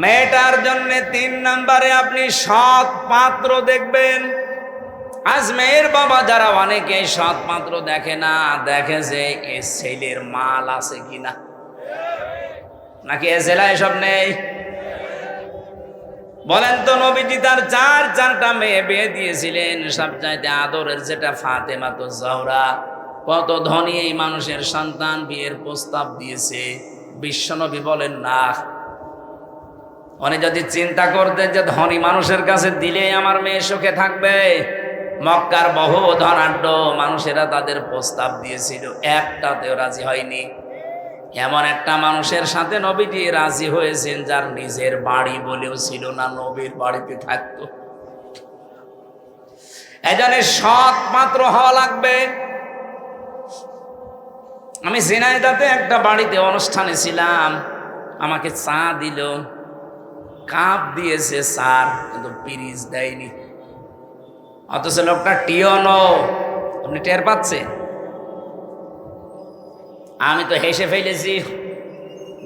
মেয়েটার জন্য 3 নম্বরে আপনি সৎ পাত্র দেখবেন। আজ মেয়ের বাবা যারা অনেকে সৎ পাত্র দেখে না, দেখে যে এ ছেলের মাল আছে কিনা, নাকি এ ছেলে এসব নেই। বলেন তো, নবীজি তার 4টা মেয়ে বিয়ে দিয়েছিলেন, সবচাইতে আদরের যেটা ফাতেমা তো জহরা। কত ধনী এই মানুষের সন্তান বিয়ের প্রস্তাব দিয়েছে, বিশ্বনবী বলেন না। উনি যদি চিন্তা করতেন যে ধনী মানুষের কাছে দিলে আমার মেয়ে সুখে থাকবে, মক্কার বহু ধনাঢ্য মানুষেরা তাদের প্রস্তাব দিয়েছিল, একটাতেও রাজি হয়নি। এমন একটা মানুষের সাথে নবীজি রাজি হয়েছেন যার নিজের বাড়ি বলেও ছিল না, নবীর বাড়িতে থাকতো। এজন্য সৎ পাত্র হওয়া লাগবে। আমি ঝিনাইদহে একটা বাড়িতে অনুষ্ঠানে ছিলাম, আমাকে চা দিল, কাপ দিয়েছে স্যার, কিন্তু পিরিচ দেয়নি। অথচ লোকটা টিওনো, আপনি টের পাচ্ছেন? আমি তো হেসে ফেলেছি,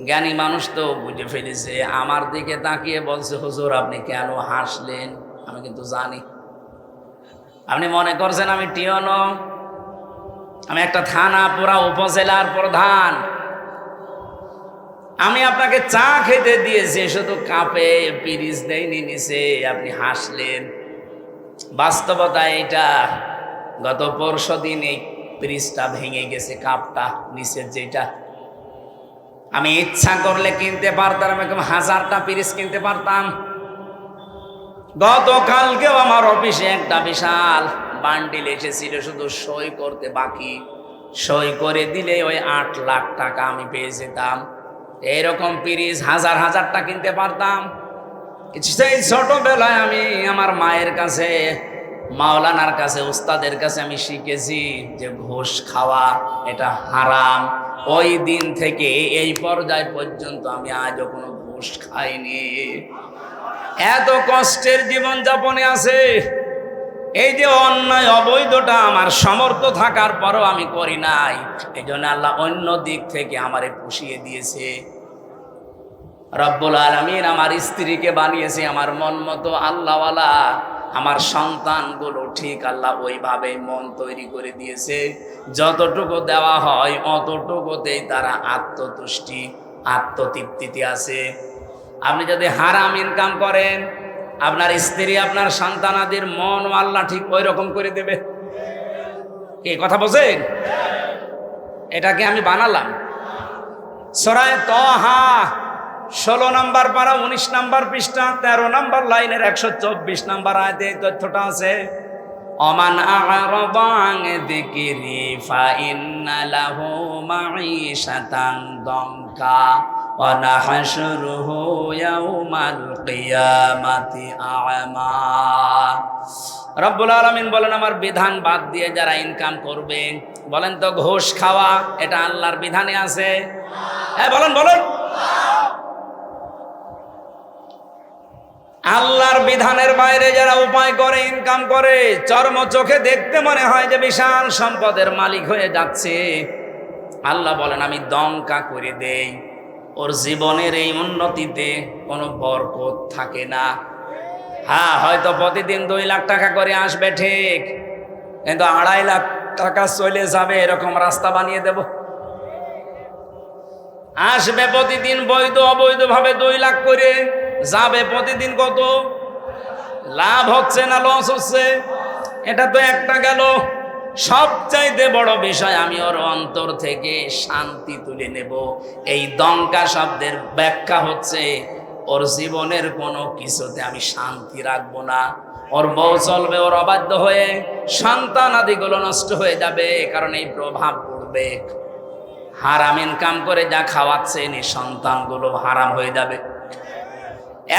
জ্ঞানী মানুষ তো বুঝে ফেলেছে। আমার দিকে তাকিয়ে বলছে, হুজুর আপনি কেন হাসলেন? আমি কিন্তু জানি আপনি মনে করছেন আমি টিওনো। আমি একটা থানা পুরা উপজেলার প্রধান। আমি আপনাকে চা খেতে দিয়েছি, শুধু কাপে পিরিচ দেয়নি নিচে, আপনি হাসলেন। বাস্তবতা এটা, গত পরশু দিন এই পিরিচটা ভেঙে গেছে, কাপটা নিচের যেটা। আমি ইচ্ছা করলে কিনতে পারতাম, আমি 1000টা পিরিচ কিনতে পারতাম। গতকালকেও আমার অফিসে একটা বিশাল বান্ডিল এসেছিল, শুধু সই করতে বাকি। সই করে দিলে ওই 8 লাখ টাকা আমি পেয়ে যেতাম। এইরকম পিরিচ হাজারটা কিনতে পারতাম। সেই ছোটবেলায় আমি আমার মায়ের কাছে, মাওলানার কাছে, উস্তাদের কাছে আমি শিখেছি যে ঘুষ খাওয়া এটা হারাম। ওই দিন থেকে এই পর্যায় পর্যন্ত আমি আজও কোনো ঘুষ খাইনি। এত কষ্টের জীবন যাপনে আছে। এই যে অন্যায় অবৈধটা আমার সমর্থ থাকার পরও আমি করি নাই, এই জন্য আল্লাহ অন্য দিক থেকে আমারে পুষিয়ে দিয়েছে। রব্বুল আলামিন আমার স্ত্রীকে বানিয়েছে আমার মন মতো আল্লাহওয়ালা। আমার সন্তানগুলো ঠিক আল্লাহ ওইভাবে মন তৈরি করে দিয়েছে, যতটুকু দেওয়া হয় অতটুকুতেই তারা আত্মতুষ্টি, আত্মতৃপ্তিতে আছে। আপনি যদি হারাম ইনকাম করেন, আপনার স্ত্রী, আপনার সন্তানাদের মন আল্লাহ ঠিক ওই রকম করে দেবে। কি কথা বলছেন? এটাকে আমি বানালাম। সূরা তাহা 16 নম্বর পারা 19 নম্বর পৃষ্ঠা 13 নম্বর লাইনের 124 নম্বর আয়াতে এই তথ্যটা আছে। ওমান আ'রাদা আন যিকরি ফাইন্না লাহু মাঈশাতান দঙ্কা ওয়া নাহশুরুহু ইয়াওমাল কিয়ামাতি আ'মা। রব্বুল আলামিন বলেন, আমার বিধান বাদ দিয়ে যারা ইনকাম করবে, বলেন তো ঘুষ খাওয়া এটা আল্লাহর বিধানে আছে? হ্যাঁ বলেন বলেন। আল্লাহর বিধানের বাইরে যারা উপায় করে ইনকাম করে, চর্ম চোখে দেখতে মনে হয় যে বিশাল সম্পদের মালিক হয়ে যাচ্ছে, আল্লাহ বলেন আমি দঙ্কা করে দেই, ওর জীবনের এই উন্নতিতে কোনো বরকত থাকে না। হ্যাঁ, হয়তো প্রতিদিন 2 লাখ টাকা করে আসবে ঠিক, কিন্তু 2.5 লাখ টাকা চলে যাবে এরকম রাস্তা বানিয়ে দেব। আসবে প্রতিদিন বৈধ অবৈধ ভাবে 2 লাখ করে, যাবে প্রতিদিন কত? লাভ হচ্ছে না লস হচ্ছে? এটা তো একটা গেল। সবচাইতে বড় বিষয়, আমি ওর অন্তর থেকে শান্তি তুলে নেব। এই দঙ্কা শব্দের ব্যাখ্যা হচ্ছে ওর জীবনের কোনো কিছুতে আমি শান্তি রাখবো না। ওর বউ চলবে ওর অবাধ্য হয়ে, সন্তান আদিগুলো নষ্ট হয়ে যাবে, কারণ এই প্রভাব পড়বে। হারাম ইনকাম করে যা খাওয়াচ্ছেন এই সন্তানগুলো হারাম হয়ে যাবে।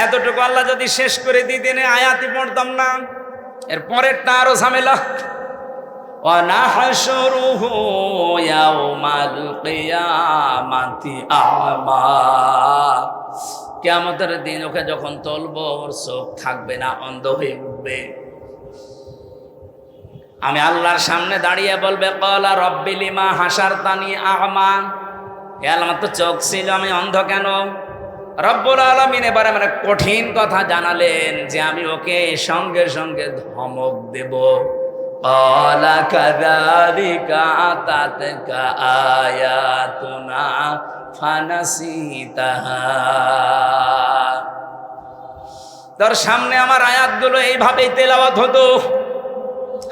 এতটুকু আল্লাহ যদি শেষ করে দিতেন আয়াতই পড়তাম না। এর পরেরটা আরো ঝামেলা। ওয়া নাহশুরুহু ইয়াওমাল কিয়ামাতি আ'মা। কিয়ামতের দিন ওকে যখন তুলবো, ওর চোখ থাকবে না, অন্ধ হয়ে উঠবে। আমি আল্লাহর সামনে দাঁড়িয়ে বলবে, ক্বালা রাব্বি লিমা হাসারতানি আ'মা। হে আল্লাহ, আমার তো চোখ ছিল, আমি অন্ধ কেন? রব্বুল আলামিন এবারে মানে কঠিন কথা জানালেন যে আমি ওকে সঙ্গে সঙ্গে ধমক দেব। ক্বালা কাযালিকা আতাতকা আয়াতুনা ফানাসিতাহা। তোর সামনে আমার আয়াতগুলো এইভাবেই তেলাওয়াত হতো।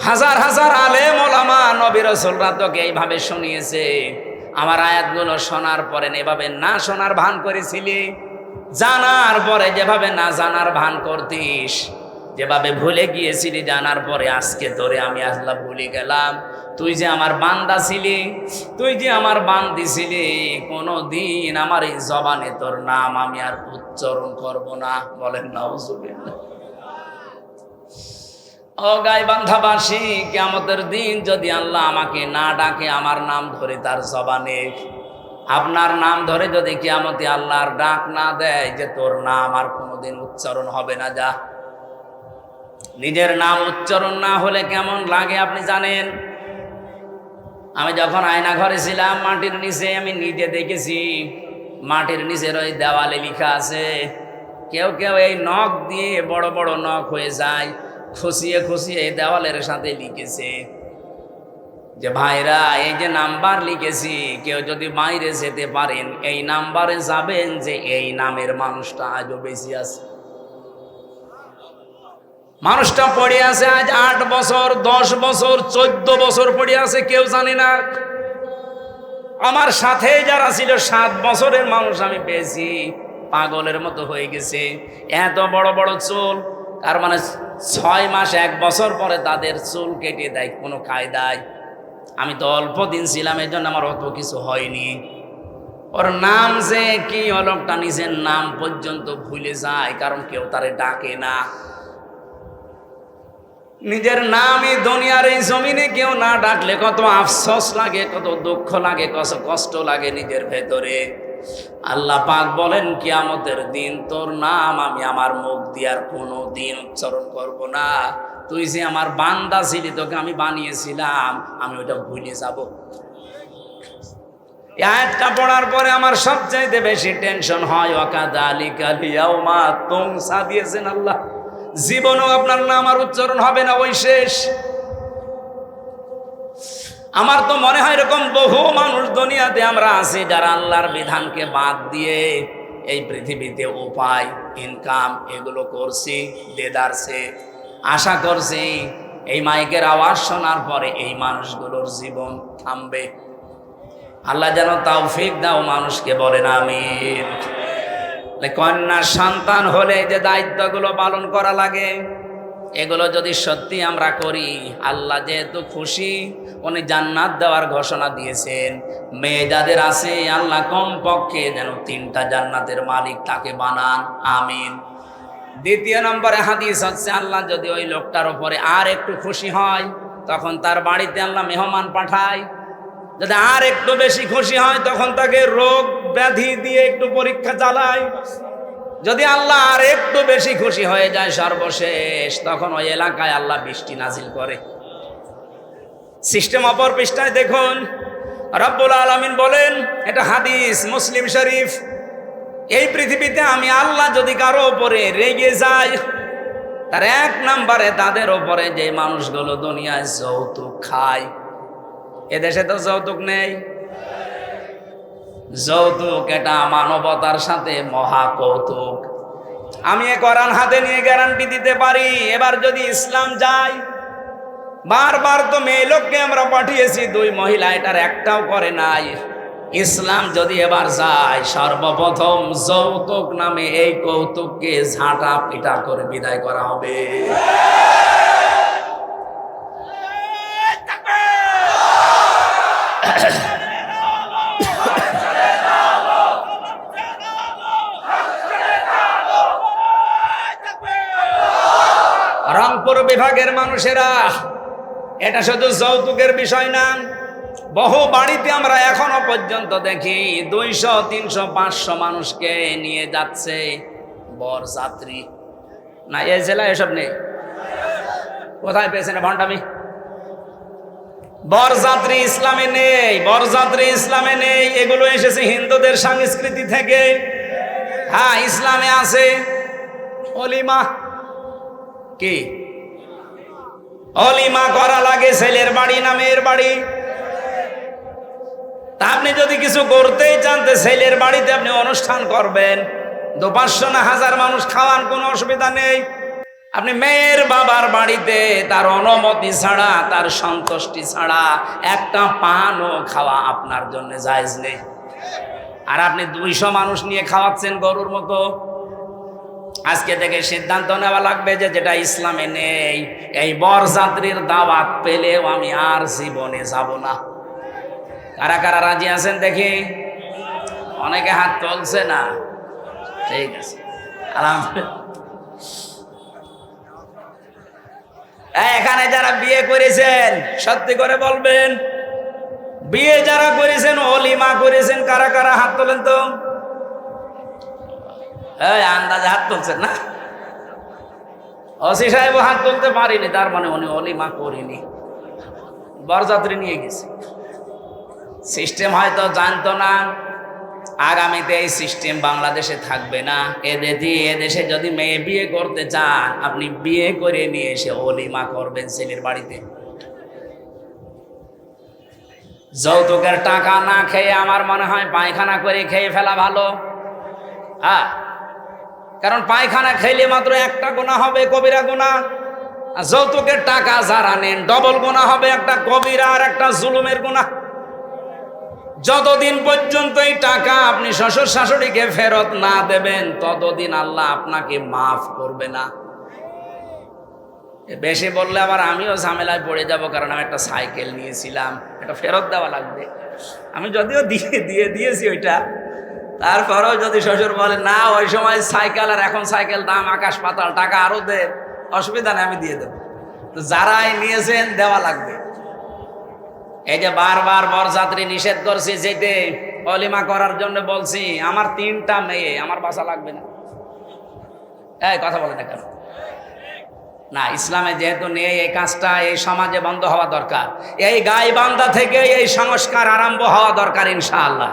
হাজার হাজার আলেম ওলামা নবী রাসূলরা তোকে এইভাবে শুনিয়েছে। আমার আয়াতগুলো শোনার পরে এভাবে না শোনার ভান করেছিলি, জানার পরে যেভাবে না জানার ভান করতিস, যেভাবে ভুলে গিয়েছিলি জানার পরে, আজকে তোরে আমি আল্লাহ ভুলে গেলাম। তুই যে আমার বান্দা ছিলি, তুই যে আমার বান্দি ছিলি, কোনো দিন আমার এই জবানে তোর নাম আমি আর উচ্চারণ করব না। বলেন নাউজুবিল্লাহ। ও গাইবান্ধাবাসী, কিয়ামতের দিন যদি আল্লাহ আমাকে না ডাকে, আমার নাম ধরে তার জবানে, আপনার নাম ধরে যদি কিয়ামতে আল্লাহর ডাক না দেয় যে তোর নাম আর কোনোদিন উচ্চারণ হবে না, যা। নিজের নাম উচ্চারণ না হলে কেমন লাগে আপনি জানেন? আমি যখন আয়না ঘরে ছিলাম, মাটির নিচে আমি নিজে দেখেছি, মাটির নিচের ওই দেওয়ালে লেখা আছে। কেউ কেউ এই নখ দিয়ে, বড় বড় নখ হয়ে যায়, খুশিয়ে খুশিয়ে এই দেওয়ালের সাথে লিখেছে যে ভাইরা, এই যে নাম্বার লিখেছি, কেউ যদি বাইরে যেতে পারেন এই নাম্বারে যাবেন যে এই নামের মানুষটা আজও বেশি আছে। মানুষটা পড়ে আছে আজ 8 বছর, 10 বছর, 14 বছর পড়ে আছে, কেউ জানে না। আমার সাথে যারা ছিল 7 বছরের মানুষ আমি পেয়েছি, পাগলের মতো হয়ে গেছে। এত বড় বড় চুল, তার মানে 6 মাস 1 বছর পরে তাদের চুল কেটে দেয় কোনো কায়দায়। আমি তো অল্প দিন ছিলাম, এই জন্য আমার অত কিছু হয়নি। ওর নাম যে কি, লোকটা নিজের নাম পর্যন্ত ভুলে যায়, কারণ কেউ তারে ডাকে না। নিজের নামই দুনিয়ার এই জমিনে কেউ না ডাকলে কত আফসোস লাগে, কত দুঃখ লাগে, কত কষ্ট লাগে নিজের ভেতরে। আল্লাহ পাক বলেন, কিয়ামতের দিন তোর নাম আমি আমার মুখ দিয়ে আর কোনো দিন উচ্চারণ করব না। তুই যে আমার বান্দা ছিলি, তোকে আমি বানিয়েছিলাম, আমি ওটা ভুলে যাব। এই আয়াতটা পড়ার পরে আমার সবচাইতে বেশি টেনশন হয়, ওয়াকাযালিকাল ইয়াউমা তুনসা দিয়েছেন আল্লাহ। জীবনেও আপনার নাম আর উচ্চারণ হবে না, ওই শেষ। আমার তো মনে হয় এরকম বহু মানুষ দুনিয়াতে আমরা আছি যারা আল্লাহর বিধানকে বাদ দিয়ে এই পৃথিবীতে উপায়, ইনকাম এগুলো করছি দেদারছে। আশা করছি এই মাইকের আওয়াজ শোনার পরে এই মানুষগুলোর জীবন থামবে। আল্লাহ যেন তৌফিক দাও, মানুষকে বলেন আমিন। কন্যার সন্তান হলে যে দায়িত্বগুলো পালন করা লাগে, এগুলো যদি সত্যি আমরা করি, আল্লাহ যেহেতু খুশি, উনি জান্নাত দেওয়ার ঘোষণা দিয়েছেন। মেয়ে যাদের আছে, আল্লাহ কমপক্ষে যেন 3টা জান্নাতের মালিক তাকে বানান, আমিন। দ্বিতীয় নম্বরে হাদিস হচ্ছে, আল্লাহ যদি ওই লোকটার উপরে আর একটু খুশি হয়, তখন তার বাড়িতে আল্লাহ মেহমান পাঠায়। যদি আর একটু বেশি খুশি হয়, তখন তাকে রোগ ব্যাধি দিয়ে একটু পরীক্ষা চালায়। যদি আল্লাহ আর একটু বেশি খুশি হয়ে যায়, সর্বশেষ তখন ওই এলাকায় আল্লাহ বৃষ্টি নাজিল করে। সিস্টেম অপর পৃষ্ঠায় দেখুন, রব্বুল আলামিন বলেন, এটা হাদিস মুসলিম শরীফ, এই পৃথিবীতে আমি আল্লাহ যদি কারো উপরে রেগে যাই, তার 1 নম্বরে তাদের উপরে যে মানুষগুলো দুনিয়ায় যৌতুক খায়। এদেশে তো যৌতুক নেই। যৌতুক এটা মানবতার সাথে মহা কৌতুক। আমি এ কোরআন হাতে নিয়ে গ্যারান্টি দিতে পারি, এবার যদি ইসলাম যায়, বারবার তো মেয়ে লোককে আমরা পাঠিয়েছি, 2 মহিলা এটার একটাও করে নাই। ইসলাম যদি এবার যায়, সর্বপ্রথম যৌতুক নামে এই কৌতুককে ঝাঁটা পিটা করে বিদায় করা হবে। রংপুর বিভাগের মানুষেরা, এটা শুধু যৌতুকের বিষয় না, বহু বাড়িতে আমরা এখনো পর্যন্ত দেখি 200, 300, 500 মানুষকে নিয়ে যাচ্ছে বরযাত্রী। না, এই জেলায় এসব নেই? কোথায় পেয়েছেন ভণ্ডামি? বরযাত্রী ইসলামে নেই, বরযাত্রী ইসলামে নেই। এগুলো এসেছে হিন্দুদের সংস্কৃতি থেকে। হ্যাঁ, ইসলামে আছে অলিমা। কি অলিমা করা লাগে? ছেলের বাড়ি না মেয়ের বাড়ি? তা আপনি যদি কিছু করতেই চান, ছেলের বাড়িতে আপনি অনুষ্ঠান করবেন, 200-500 না 1000 মানুষ খাওয়ান, কোনো অসুবিধা নেই। আপনি মেয়ের বাবার বাড়িতে তার অনুমতি ছাড়া, তার সন্তুষ্টি ছাড়া একটা পানও খাওয়া আপনার জন্য জায়েজ নেই। আর আপনি 200 মানুষ নিয়ে খাওয়াচ্ছেন গরুর মতো। আজকে থেকে সিদ্ধান্ত নেওয়া লাগবে যে যেটা ইসলামে নেই, এই বরযাত্রীর দাওয়াত পেলেও আমি আর জীবনে যাব না। কারা কারা রাজি আছেন দেখি? অনেকে হাত তুলছে না। ঠিক আছে, আলহামদুলিল্লাহ। এখানে যারা বিয়ে করেছেন, সত্যি করে বলবেন, বিয়ে যারা করেছেন, অলিমা করেছেন, কারা কারা হাত তোলেন তো? আন্দাজে হাত তুলছেন না? ওসি সাহেব হাত তুলতে পারিনি, তার মানে উনি অলিমা করিনি, বরযাত্রী নিয়ে গেছে। সিস্টেম হয়তো জানতো না। আগামীতে এই সিস্টেম বাংলাদেশে থাকবে না। এদেশে যদি মেয়ে বিয়ে করতে চান, আপনি বিয়ে করে নিয়ে এসে অলিমা করবেন ছেলের বাড়িতে। যৌতুকের টাকা না খেয়ে আমার মনে হয় পায়খানা করে খেয়ে ফেলা ভালো। হ্যাঁ, কারণ পায়খানা খেলে মাত্র একটা গুনাহ হবে, কবিরা গুনাহ। আর যৌতুকের টাকা যারা নেন, ডবল গুনাহ হবে, একটা কবিরা আর একটা জুলুমের গুনাহ। যতদিন পর্যন্ত এই টাকা আপনি শ্বশুর শাশুড়িকে ফেরত না দেবেন, ততদিন আল্লাহ আপনাকে মাফ করবে না। বেশি বললে আবার আমিও ঝামেলায় পড়ে যাব, কারণ আমি একটা সাইকেল নিয়েছিলাম, এটা ফেরত দেওয়া লাগবে। আমি যদিও দিয়েছি ওইটা, তারপরেও যদি শ্বশুর বলে না ওই সময় সাইকেল আর এখন সাইকেল দাম আকাশ পাতাল, টাকা আরো দে, অসুবিধা নেই, আমি দিয়ে দেবো। তো যারাই নিয়েছেন দেওয়া লাগবে। এই যে বারবার বরযাত্রী নিষেধ করছি যেতে, অলিমা করার জন্য বলছি, আমার 3টা মেয়ে, আমার বাসা লাগবে না। এই কথা বলে না কেন? না, ইসলামে যেহেতু নেই এই কাজটা, এই সমাজে বন্ধ হওয়া দরকার। এই গাইবান্ধা থেকে এই সংস্কার আরম্ভ হওয়া দরকার ইনশাআল্লাহ।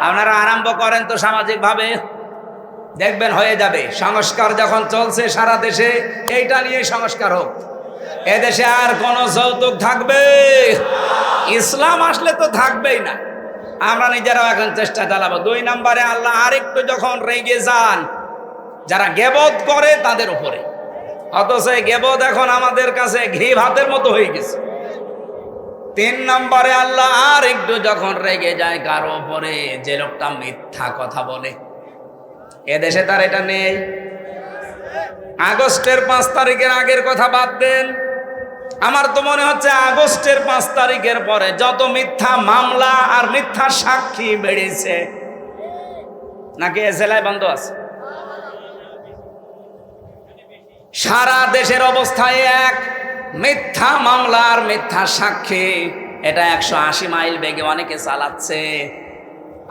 আপনারা আরম্ভ করেন তো সামাজিকভাবে, দেখবেন হয়ে যাবে। সংস্কার যখন চলছে সারা দেশে, এইটা নিয়ে সংস্কার হোক। এদেশে আর কোন যৌতুক থাকবে? ইসলাম আসলে তো থাকবেই না। আমরা নিজেরাও এখন চেষ্টা চালাবো। 2 নম্বরে আল্লাহ আরেকটু যখন রেগে যান যারা গেবত করে তাদের উপরে, অথচ গেবত এখন আমাদের কাছে ঘি ভাতের মতো হয়ে গেছে। 3 নম্বরে আল্লাহ আর একটু যখন রেগে যায় কারো উপরে, যে লোকটা মিথ্যা কথা বলে। এদেশে তার এটা নেই। আগস্টের 5 তারিখের আগের কথা বাদ দেন, আমার তো মনে হচ্ছে আগস্টের 5 তারিখের পরে যত মিথ্যা মামলা আর মিথ্যা সাক্ষী বেড়েছে, নাকি এ জেলায় বন্ধ আছে? সারা দেশের অবস্থায় এক, মিথ্যা মামলা আর মিথ্যা সাক্ষী, এটা 180 মাইল বেগে অনেকে চালাচ্ছে।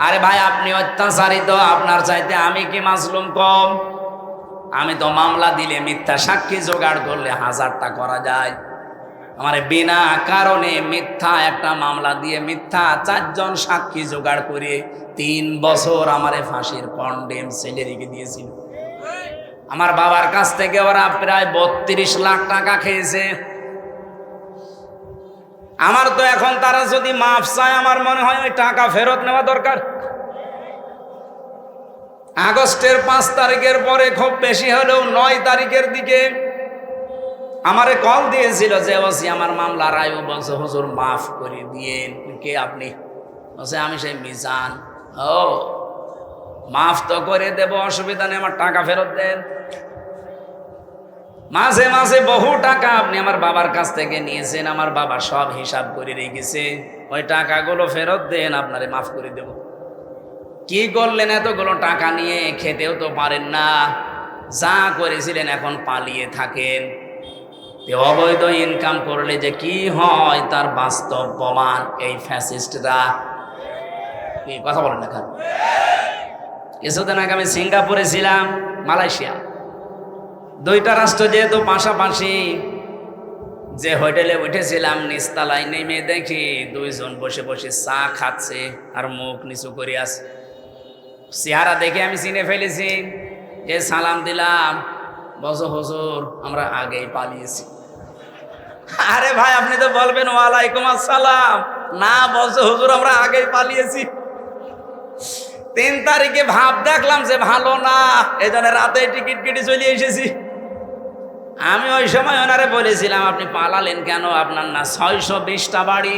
আরে ভাই, আপনি অত্যাচারিত, আপনার চাইতে আমি কি মাজলুম কম? আমি তো মামলা দিলে মিথ্যা সাক্ষী জোগাড় করলে 1000টা করা যায়। আমার বিনা কারণে মিথ্যা একটা মামলা দিয়ে মিথ্যা 4 জন সাক্ষী জোগাড় করে 3 বছর আমারে ফাঁসির কন্ডেম ছেলে রেখে দিয়েছিল। আমার বাবার কাছ থেকে ওরা প্রায় 32 লাখ টাকা খেয়েছে। আমার তো এখন তারা যদি মাফ চায়, আমার মনে হয় ওই টাকা ফেরত নেওয়া দরকার। আগস্টের 5 তারিখের পরে খুব বেশি হলেও 9 তারিখের দিকে আমারে কল দিয়েছিল যে ওসি আমার মামলা রায়, বলছে হুজুর মাফ করে দিয়ে। কে আপনি? বলছে আমি সেই মিজান। ও, মাফ তো করে দেব, অসুবিধা নেই, আমার টাকা ফেরত দেন। মাঝে মাঝে বহু টাকা আপনি আমার বাবার কাছ থেকে নিয়েছেন, আমার বাবা সব হিসাব করে রেখেছে, ওই টাকাগুলো ফেরত দেন, আপনারে মাফ করে দেব। কি করলেন এতগুলো টাকা নিয়ে? খেতেও তো পারেন না, যা করেছিলেন এখন পালিয়ে থাকেন। অবৈধ ইনকাম করলে যে কি হয় তার বাস্তব প্রমাণ এই ফ্যাসিস্টরা। কথা বলেন না কেন? কিছুদিন আগে আমি সিঙ্গাপুরে ছিলাম, মালয়েশিয়া, 2টা রাষ্ট্র যেহেতু পাশাপাশি, যে হোটেলে উঠেছিলাম নিচতলায় নেমে দেখি 2 জন বসে বসে চা খাচ্ছে আর মুখ নিচু করে আছে। চেহারা দেখে আমি চিনে ফেলেছি, যে সালাম দিলাম, বলছো হুজুর আমরা আগেই পালিয়েছি। আরে ভাই, আপনি তো বলবেন ওয়ালাইকুম আসসালাম, না, বলছো হুজুর আমরা আগেই পালিয়েছি। 3 তারিখে ভাব দেখলাম যে ভালো না, এই জন্য রাতে টিকিট কেটে চলে এসেছি। আমি ওই সময় ওনারে বলেছিলাম আপনি পালালেন কেন? আপনার না 620টা বাড়ি?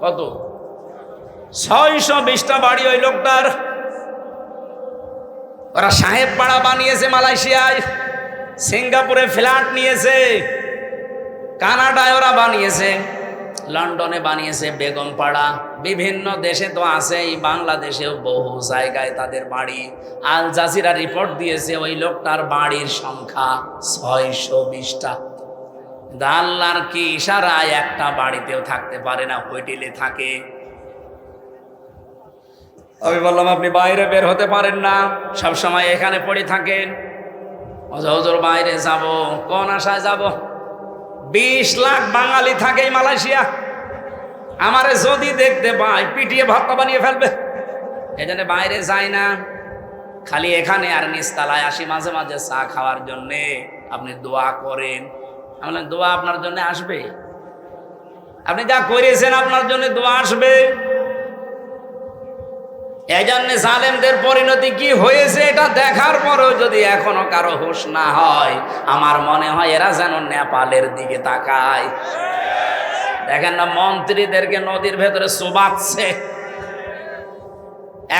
কত? 620টা বাড়ি ওই লোকটার। ওরা সাহেব পাড়া বানিয়েছে মালয়েশিয়ায়, সিঙ্গাপুরে ফ্ল্যাট নিয়েছে, কানাডায় ওরা বানিয়েছে, লন্ডনে বানিয়েছে বেগম পাড়া, বিভিন্ন দেশে তো আছেই, বাংলাদেশেও বহু জায়গায় তাদের বাড়ি। আল জাজিরা রিপোর্ট দিয়েছে ওই লোকটার বাড়ির সংখ্যা 620টা। আল্লাহর কি ইশারায় একটা বাড়িতেও থাকতে পারে না, হোটেলে থাকে। আমি বললাম আপনি বাইরে বের হতে পারেন না, সব সময় এখানে পড়ে থাকেন। হুজুর বাইরে যাব, কোন আশায় যাব? 20 লাখ বাঙালি থাকে মালয়েশিয়া, আমারে যদি দেখতে পায় পিটিয়ে ভর্তা বানিয়ে ফেলবে, এই জন্য বাইরে যাই না, খালি এখানে আর নিচতলায় আসি মাঝে মাঝে চা খাওয়ার জন্যে। আপনি দোয়া করেন। আমি বললাম দোয়া আপনার জন্য আসবে? আপনি যা করেছেন আপনার জন্য দোয়া আসবে। এই জন্য জালেমদের পরিণতি কি হয়েছে এটা দেখার পরেও যদি এখনো কারো হুঁশ না হয়, আমার মনে হয় এরা যেন নেপালের দিকে তাকায়। দেখেন না, মন্ত্রীদেরকে নদীর ভেতরে চুবাচ্ছে।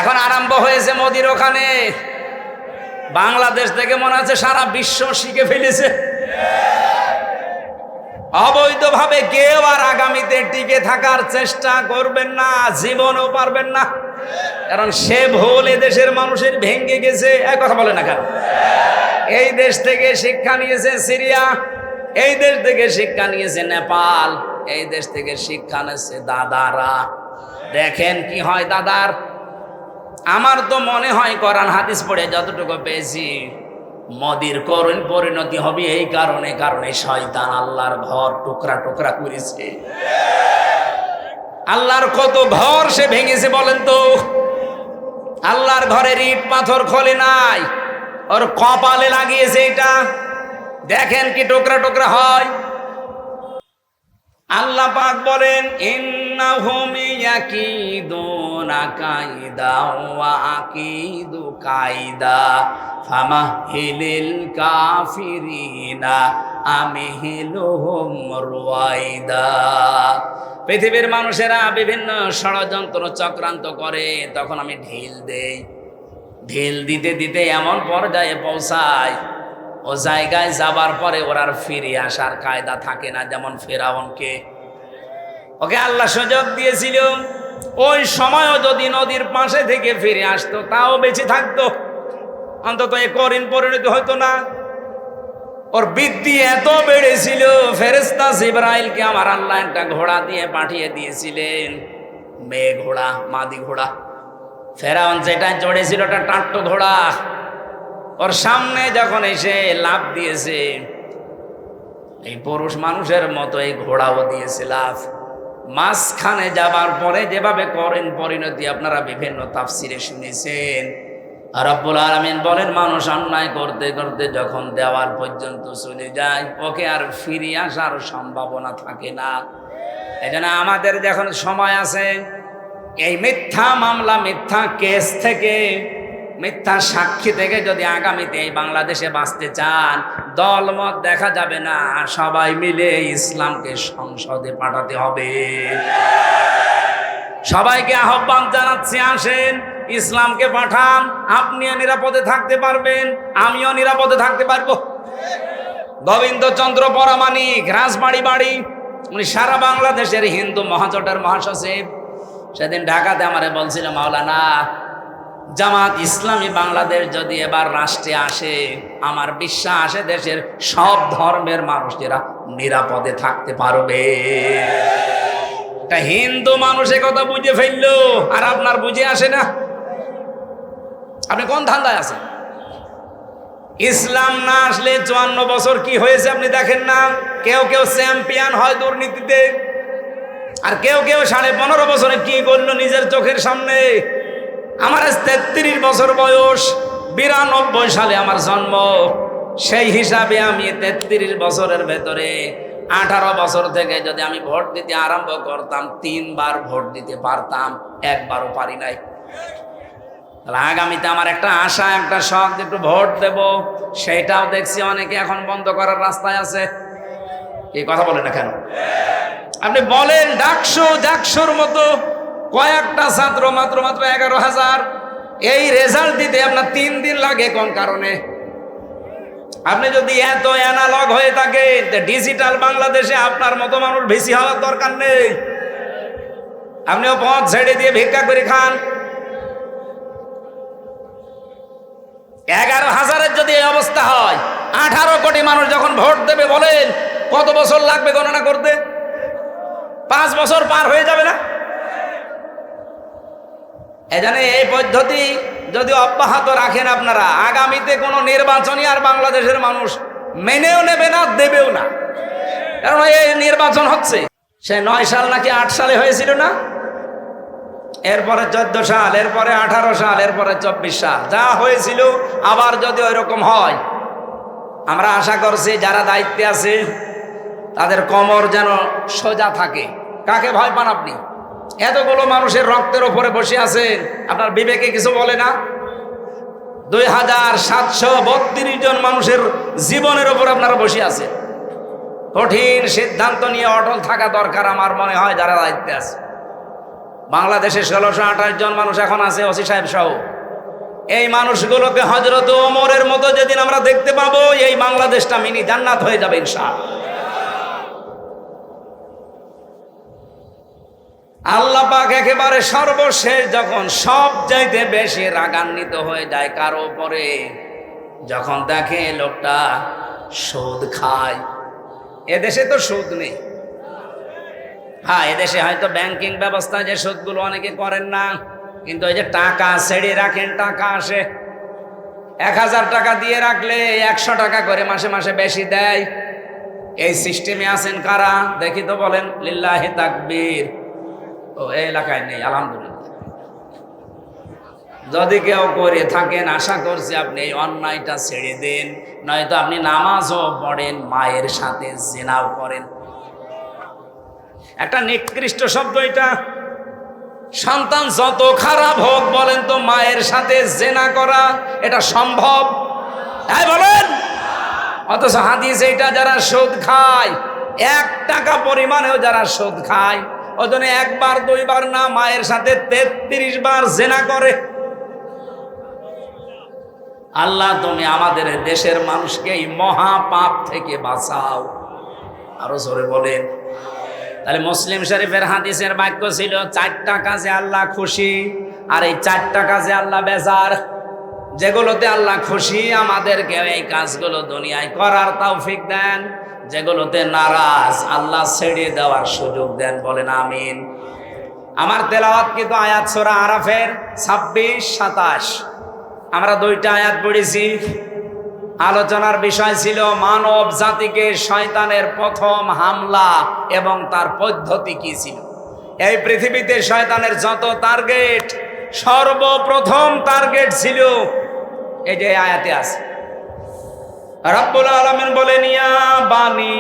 এখন আরম্ভ হয়েছে মোদির ওখানে। বাংলাদেশ থেকে মনে হচ্ছে সারা বিশ্ব শিখে ফেলেছে। অবৈধভাবে কেউ আর আগামীতে টিকে থাকার চেষ্টা করবেন না, জীবনও পারবেন না, কারণ সে ভুল এদেশের মানুষের ভেঙে গেছে। এক কথা বলে না কেন? এই দেশ থেকে শিক্ষা নিয়েছে সিরিয়া, এই দেশ থেকে শিক্ষা নিয়েছে নেপাল, এই দেশ থেকে শিক্ষা নিয়েছে দাদারা। দেখেন কি হয় দাদার। আমার তো মনে হয় কোরআন হাদিস পড়ে যতটুকু পেয়েছি, মোদির করুণ পরিণতি হবে এই কারণে শয়তান আল্লাহর ঘর টুকরা টুকরা করেছে। আল্লাহর কত ঘর সে ভেঙেছে বলেন তো? আল্লাহর ঘরের ইট পাথর খোলে নাই, ওর কপালে লাগিয়েছে এটা। দেখেন কি টুকরা টুকরা হয়। আল্লাহ পাক বলেন ইন্নাহুম ইয়াকিদুনা কাইদা ওয়া আকিদু কাইদা ফামাহিলিল কাফিরিনা আমহিলুহুম রুয়াইদা। পৃথিবীর মানুষেরা বিভিন্ন ষড়যন্ত্র চক্রান্ত করে, তখন আমি ঢিল দেই। ঢিল দিতে দিতে এমন পর্যায়ে পৌঁছায়, ও জায়গায় যাবার পরে ওর আর ফিরে আসার কায়দা থাকে না। যেমন ফেরাউনকে, ওকে আল্লাহ সুযোগ দিয়েছিল, ওই সময়ও যদি নদীর পাশে থেকে ফিরে আসতো তাও বেঁচে থাকতো, অন্তত এ করিন পরিণতি হইতো না। ওর বৃদ্ধি এত বেড়েছিল, ফেরেশতা জিবরাইলকে আমার আল্লাহ একটা ঘোড়া দিয়ে পাঠিয়ে দিয়েছিলেন, মেয়ে ঘোড়া, মাদি ঘোড়া। ফেরাউন যেটা চড়েছিল ওটা টাট্টো ঘোড়া। ওর সামনে যখন এসে লাফ দিয়েছে, এই পুরুষ মানুষের মতো এই ঘোড়াও দিয়েছে লাফ। মাঝখানে যাবার পরে যেভাবে করেন পরিণতি আপনারা বিভিন্ন তাফসিরে শুনেছেন। রব্বুল আলামিন বলেন, মানুষ অন্যায় করতে করতে যখন দেওয়াল পর্যন্ত চলে যায়, ওকে আর ফিরে আসার সম্ভাবনা থাকে না। এজন্য আমাদের যখন সময় আছে, এই মিথ্যা মামলা, মিথ্যা কেস থেকে, মিথ্যা সাক্ষী থেকে যদি আগামীতে এই বাংলাদেশে বাঁচতে চান, দলমত দেখা যাবে না, সবাই মিলে ইসলামকে সংসদে পাঠাতে হবে। সবাইকে আহ্বান জানাচ্ছি, আসেন ইসলামকে পাঠান। আপনিও নিরাপদে থাকতে পারবেন, আমিও নিরাপদে থাকতে পারবো। গোবিন্দচন্দ্র পরামানিক, রাজবাড়ি বাড়ি, উনি সারা বাংলাদেশের হিন্দু মহাজোটের মহাসচিব। সেদিন ঢাকাতে আমারে বলছিল, মাওলানা, জামাত ইসলামী বাংলাদেশ যদি এবার রাষ্ট্রে আসে, আমার বিশ্বাস দেশের সব ধর্মের মানুষেরা নিরাপদে থাকতে পারবে। একটা হিন্দু মানুষ কথা বুঝে ফেললো, আর আপনার বুঝে আসে না। আপনি কোন ধান্দায় আছেন? ইসলাম না আসলে 54 বছর কি হয়েছে আপনি দেখেন না? কেউ কেউ চ্যাম্পিয়ন হয় দুর্নীতিতে, আর কেউ কেউ 15.5 বছরে কি করলো নিজের চোখের সামনে। আমার 33 বছর বয়স, 92 সালে আমার জন্ম। সেই হিসাবে আমি 33 বছরের ভেতরে 18 বছর থেকে যদি আমি ভোট দিতে আরম্ভ করতাম, 3 বার ভোট দিতে পারতাম, একবারও পারি নাই। আগামীতে আমার একটা আশা, একটা শখ, একটু ভোট দেব। সেটাও দেখছি অনেকে এখন বন্ধ করার রাস্তায় আছে। এই কথা বলে না কেন? আপনি বলেন, ডাকসুর মতো কয়েকটা ছাত্র, মাত্র 11,000, এই রেজাল্ট দিতে আপনার 3 দিন লাগে। কোন কারণে? আপনি যদি এত অ্যানালগ হয়ে থাকে, ডিজিটাল বাংলাদেশে আপনার মতো মানুষ বেশি হওয়ার দরকার নেই। আপনিও পথ ছেড়ে দিয়ে ভিক্ষা করে খান। 11,000-এর যদি এই অবস্থা হয়, 18 কোটি মানুষ যখন ভোট দেবে, বলেন কত বছর লাগবে গণনা করতে? 5 বছর পার হয়ে যাবে না? এজন্য এই পদ্ধতি যদি অব্যাহত রাখেন আপনারা, আগামীতে কোনো নির্বাচনই আর বাংলাদেশের মানুষ মেনেও নেবে না, দেবেও না। কারণ এই নির্বাচন হচ্ছে, সে 9 সাল নাকি 8 সালে হয়েছিল না, এরপরে 14 সাল, এরপরে 18 সাল, এরপরে 24 সাল, যা হয়েছিল আবার যদি ওই রকম হয়, আমরা আশা করছি যারা দায়িত্বে আছে তাদের কোমর যেন সোজা থাকে। কাকে ভয় পান আপনি? এতগুলো মানুষের রক্তের ওপরে বসে আছেন, আপনার বিবেকে কিছু বলে না? 2732 জন মানুষের জীবনের ওপর আপনারা বসে আছেন। কঠিন সিদ্ধান্ত নিয়ে অটল থাকা দরকার আমার মনে হয় যারা দায়িত্বে আছে। বাংলাদেশে 1628 জন মানুষ এখন আছে, ওসি সাহেব সহ। এই মানুষগুলোকে হযরত ওমরের মতো যেদিন আমরা দেখতে পাবো, এই বাংলাদেশটা মিনি জান্নাত হয়ে যাবে ইনশাআল্লাহ। আল্লাহ পাক একেবারে সর্বশেষ যখন সব চাইতে বেশি রাগান্বিত হয়ে যায় কারো উপরে, যখন দেখে লোকটা সুদ খায়। এদেশে তো সুদ নেই। হ্যাঁ, এদেশে হয়তো ব্যাংকিং ব্যবস্থা যে সুদগুলো অনেকে করেন না, কিন্তু ওই যে টাকা ছেড়ে রাখেন, টাকা আসে। 1000 টাকা দিয়ে রাখলে 100 টাকা করে মাসে মাসে বেশি দেয়। এই সিস্টেমে আছেন কারা দেখি তো, বলেন লিল্লাহি তাকবীর। ও এই এলাকায় নেই, আলহামদুলিল্লাহ। যদি কেউ করে থাকেন, আশা করছি আপনি এই অন্যায়টা ছেড়ে দেন, নয়তো আপনি নামাজও পড়েন, মায়ের সাথে জিনাও করেন। একটা নিকৃষ্ট শব্দ এটা। সন্তান যত খারাপ হোক, বলেন তো মায়ের সাথে জিনা করা এটা সম্ভব? হ্যাঁ বলেন। অথচ হাদিস এইটা, যারা সুদ খায়, 1 টাকা পরিমাণেও যারা সুদ খায়, ওজন্য 1 বার 2 বার না, মায়ের সাথে 33 বার জিনা করে। আল্লাহ তুমি আমাদের দেশের মানুষকে এই মহা পাপ থেকে বাঁচাও। আরো জোরে বলেন। তাহলে মুসলিম শরীফের হাদিসের বাক্য ছিল 4টা কাজে আল্লাহ খুশি, আর এই 4টা কাজে আল্লাহ বেজার। যেগুলোতে আল্লাহ খুশি আমাদেরকে এই কাজগুলো দুনিয়ায় করার তৌফিক দেন, যেগুলোতে নারাজ আল্লাহ ছেড়ে দেওয়ার সুযোগ দেন। বলেন আমিন। আমার তেলাওয়াত কিন্তু আয়াত সূরা আরাফের 26-27 আমরা 2টা আয়াত পড়েছি। আলোচনার বিষয় ছিল মানব জাতিকে শয়তানের প্রথম হামলা এবং তার পদ্ধতি কি ছিল। এই পৃথিবীতে শয়তানের যত টার্গেট, সর্বপ্রথম টার্গেট ছিল এই যে আয়াতে আছে। রব্বুল আলামিন বলেন, ইয়া বানি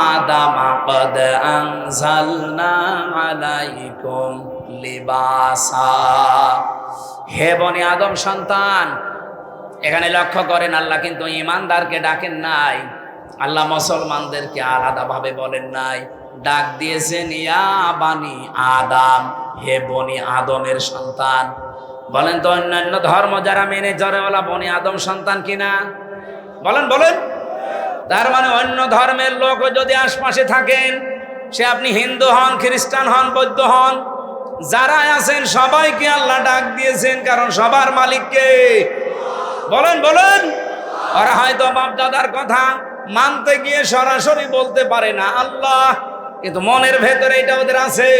আদম ক্বাদ আনজালনা আলাইকুম লিবাসা। হে বনি আদম সন্তান, এখানে লক্ষ্য করেন আল্লাহ কিন্তু ঈমানদারকে ডাকেন নাই, আল্লাহ মুসলমানদেরকে আলাদাভাবে বলেন নাই, ডাক দিয়েছেন ইয়া বানি আদম, হে বনি আদমের সন্তান। বলেন তো অন্যান্য ধর্ম যারা মেনে চলে ওরা বনি আদম সন্তান কিনা? বলেন বলেন। তার মানে অন্য ধর্মের লোক যদি আশপাশে থাকেন, সে আপনি হিন্দু হন, খ্রিস্টান হন, বৌদ্ধ হন, যারা আছেন সবাইকে আল্লাহ ডাক দিয়েছেন, কারণ সবার মালিক কে? বলেন বলেন। ওরা হয়তো বাপ দাদার কথা মানতে গিয়ে সরাসরি বলতে পারে না আল্লাহ, কিন্তু মনের ভেতরে এটা ওদের আছে।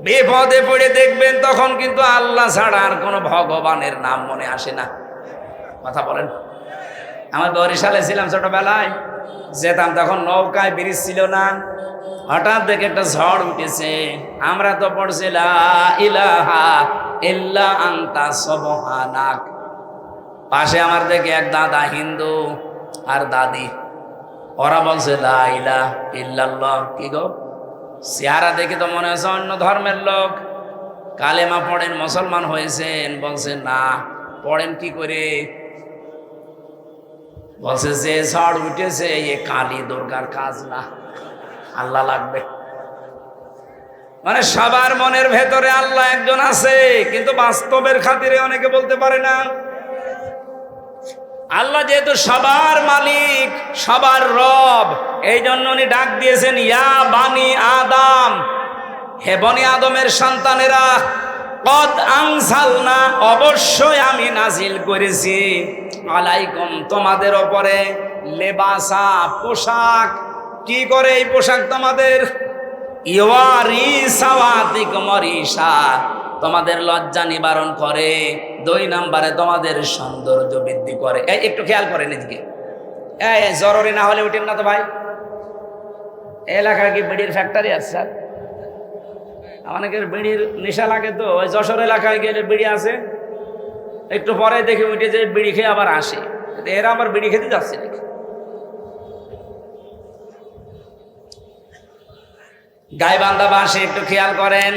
বিপদে পড়ে দেখবেন তখন কিন্তু আল্লাহ ছাড়া আর কোনো ভগবানের নাম মনে আসে না। কথা বলেন। আমার বরিশালে ছিলাম ছোটবেলায়, যেতাম তখন নৌকায় ব্রিজ ছিল না, হঠাৎ দেখে একটা ঝড় উঠেছে। আমরা তো পড়ছি লা ইলাহা ইল্লা আনতা সুবহানাক। পাশে আমার দেখে এক দাদা হিন্দু আর দাদি, ওরা বলছে লা ইলাহা ইল্লাল্লাহ। কি গো, চেহারা দেখে তো মনে হচ্ছে অন্য ধর্মের লোক। কালেমা পড়েন, মুসলমান হয়েছেন? বলছে না। পড়েন কি করে? বলছে যে ঝড় উঠেছে এ কালী দুর্গার কাজ না, আল্লাহ লাগবে। মানে সবার মনের ভেতরে আল্লাহ একজন আছে, কিন্তু বাস্তবের খাতিরে অনেকে বলতে পারে না। আল্লাহ যেহেতু সবার মালিক, সবার রব, এই জন্য উনি ডাক দিয়েছেন ইয়া বানি আদম, হে বনি আদমের সন্তানেরা, কদ আনজালনা, অবশ্যই আমি নাজিল করেছি, আলাইকুম, তোমাদের ওপরে, লেবাসা, পোশাক। কি করে এই পোশাক তোমাদের? ইওয়ারি সাওয়াতিকুম রিসা, তোমাদের লজ্জা নিবারণ করে। 2 নম্বরে তোমাদের সৌন্দর্য বৃদ্ধি করে। এই একটু খেয়াল করেন এদিকে, এই জরুরি না হলে উঠেন না তো ভাই। এলাকায় কি বিড়ির ফ্যাক্টরি আছে স্যার? অনেকের বিড়ির নেশা লাগে, তো ওই যশোর এলাকায় গেলে বিড়ি আছে, একটু পরে দেখে উঠে যে বিড়ি খেয়ে আবার আসে। এরা আবার বিড়ি খেতে যাচ্ছে নাকি? গাইবান্ধা বাসে একটু খেয়াল করেন,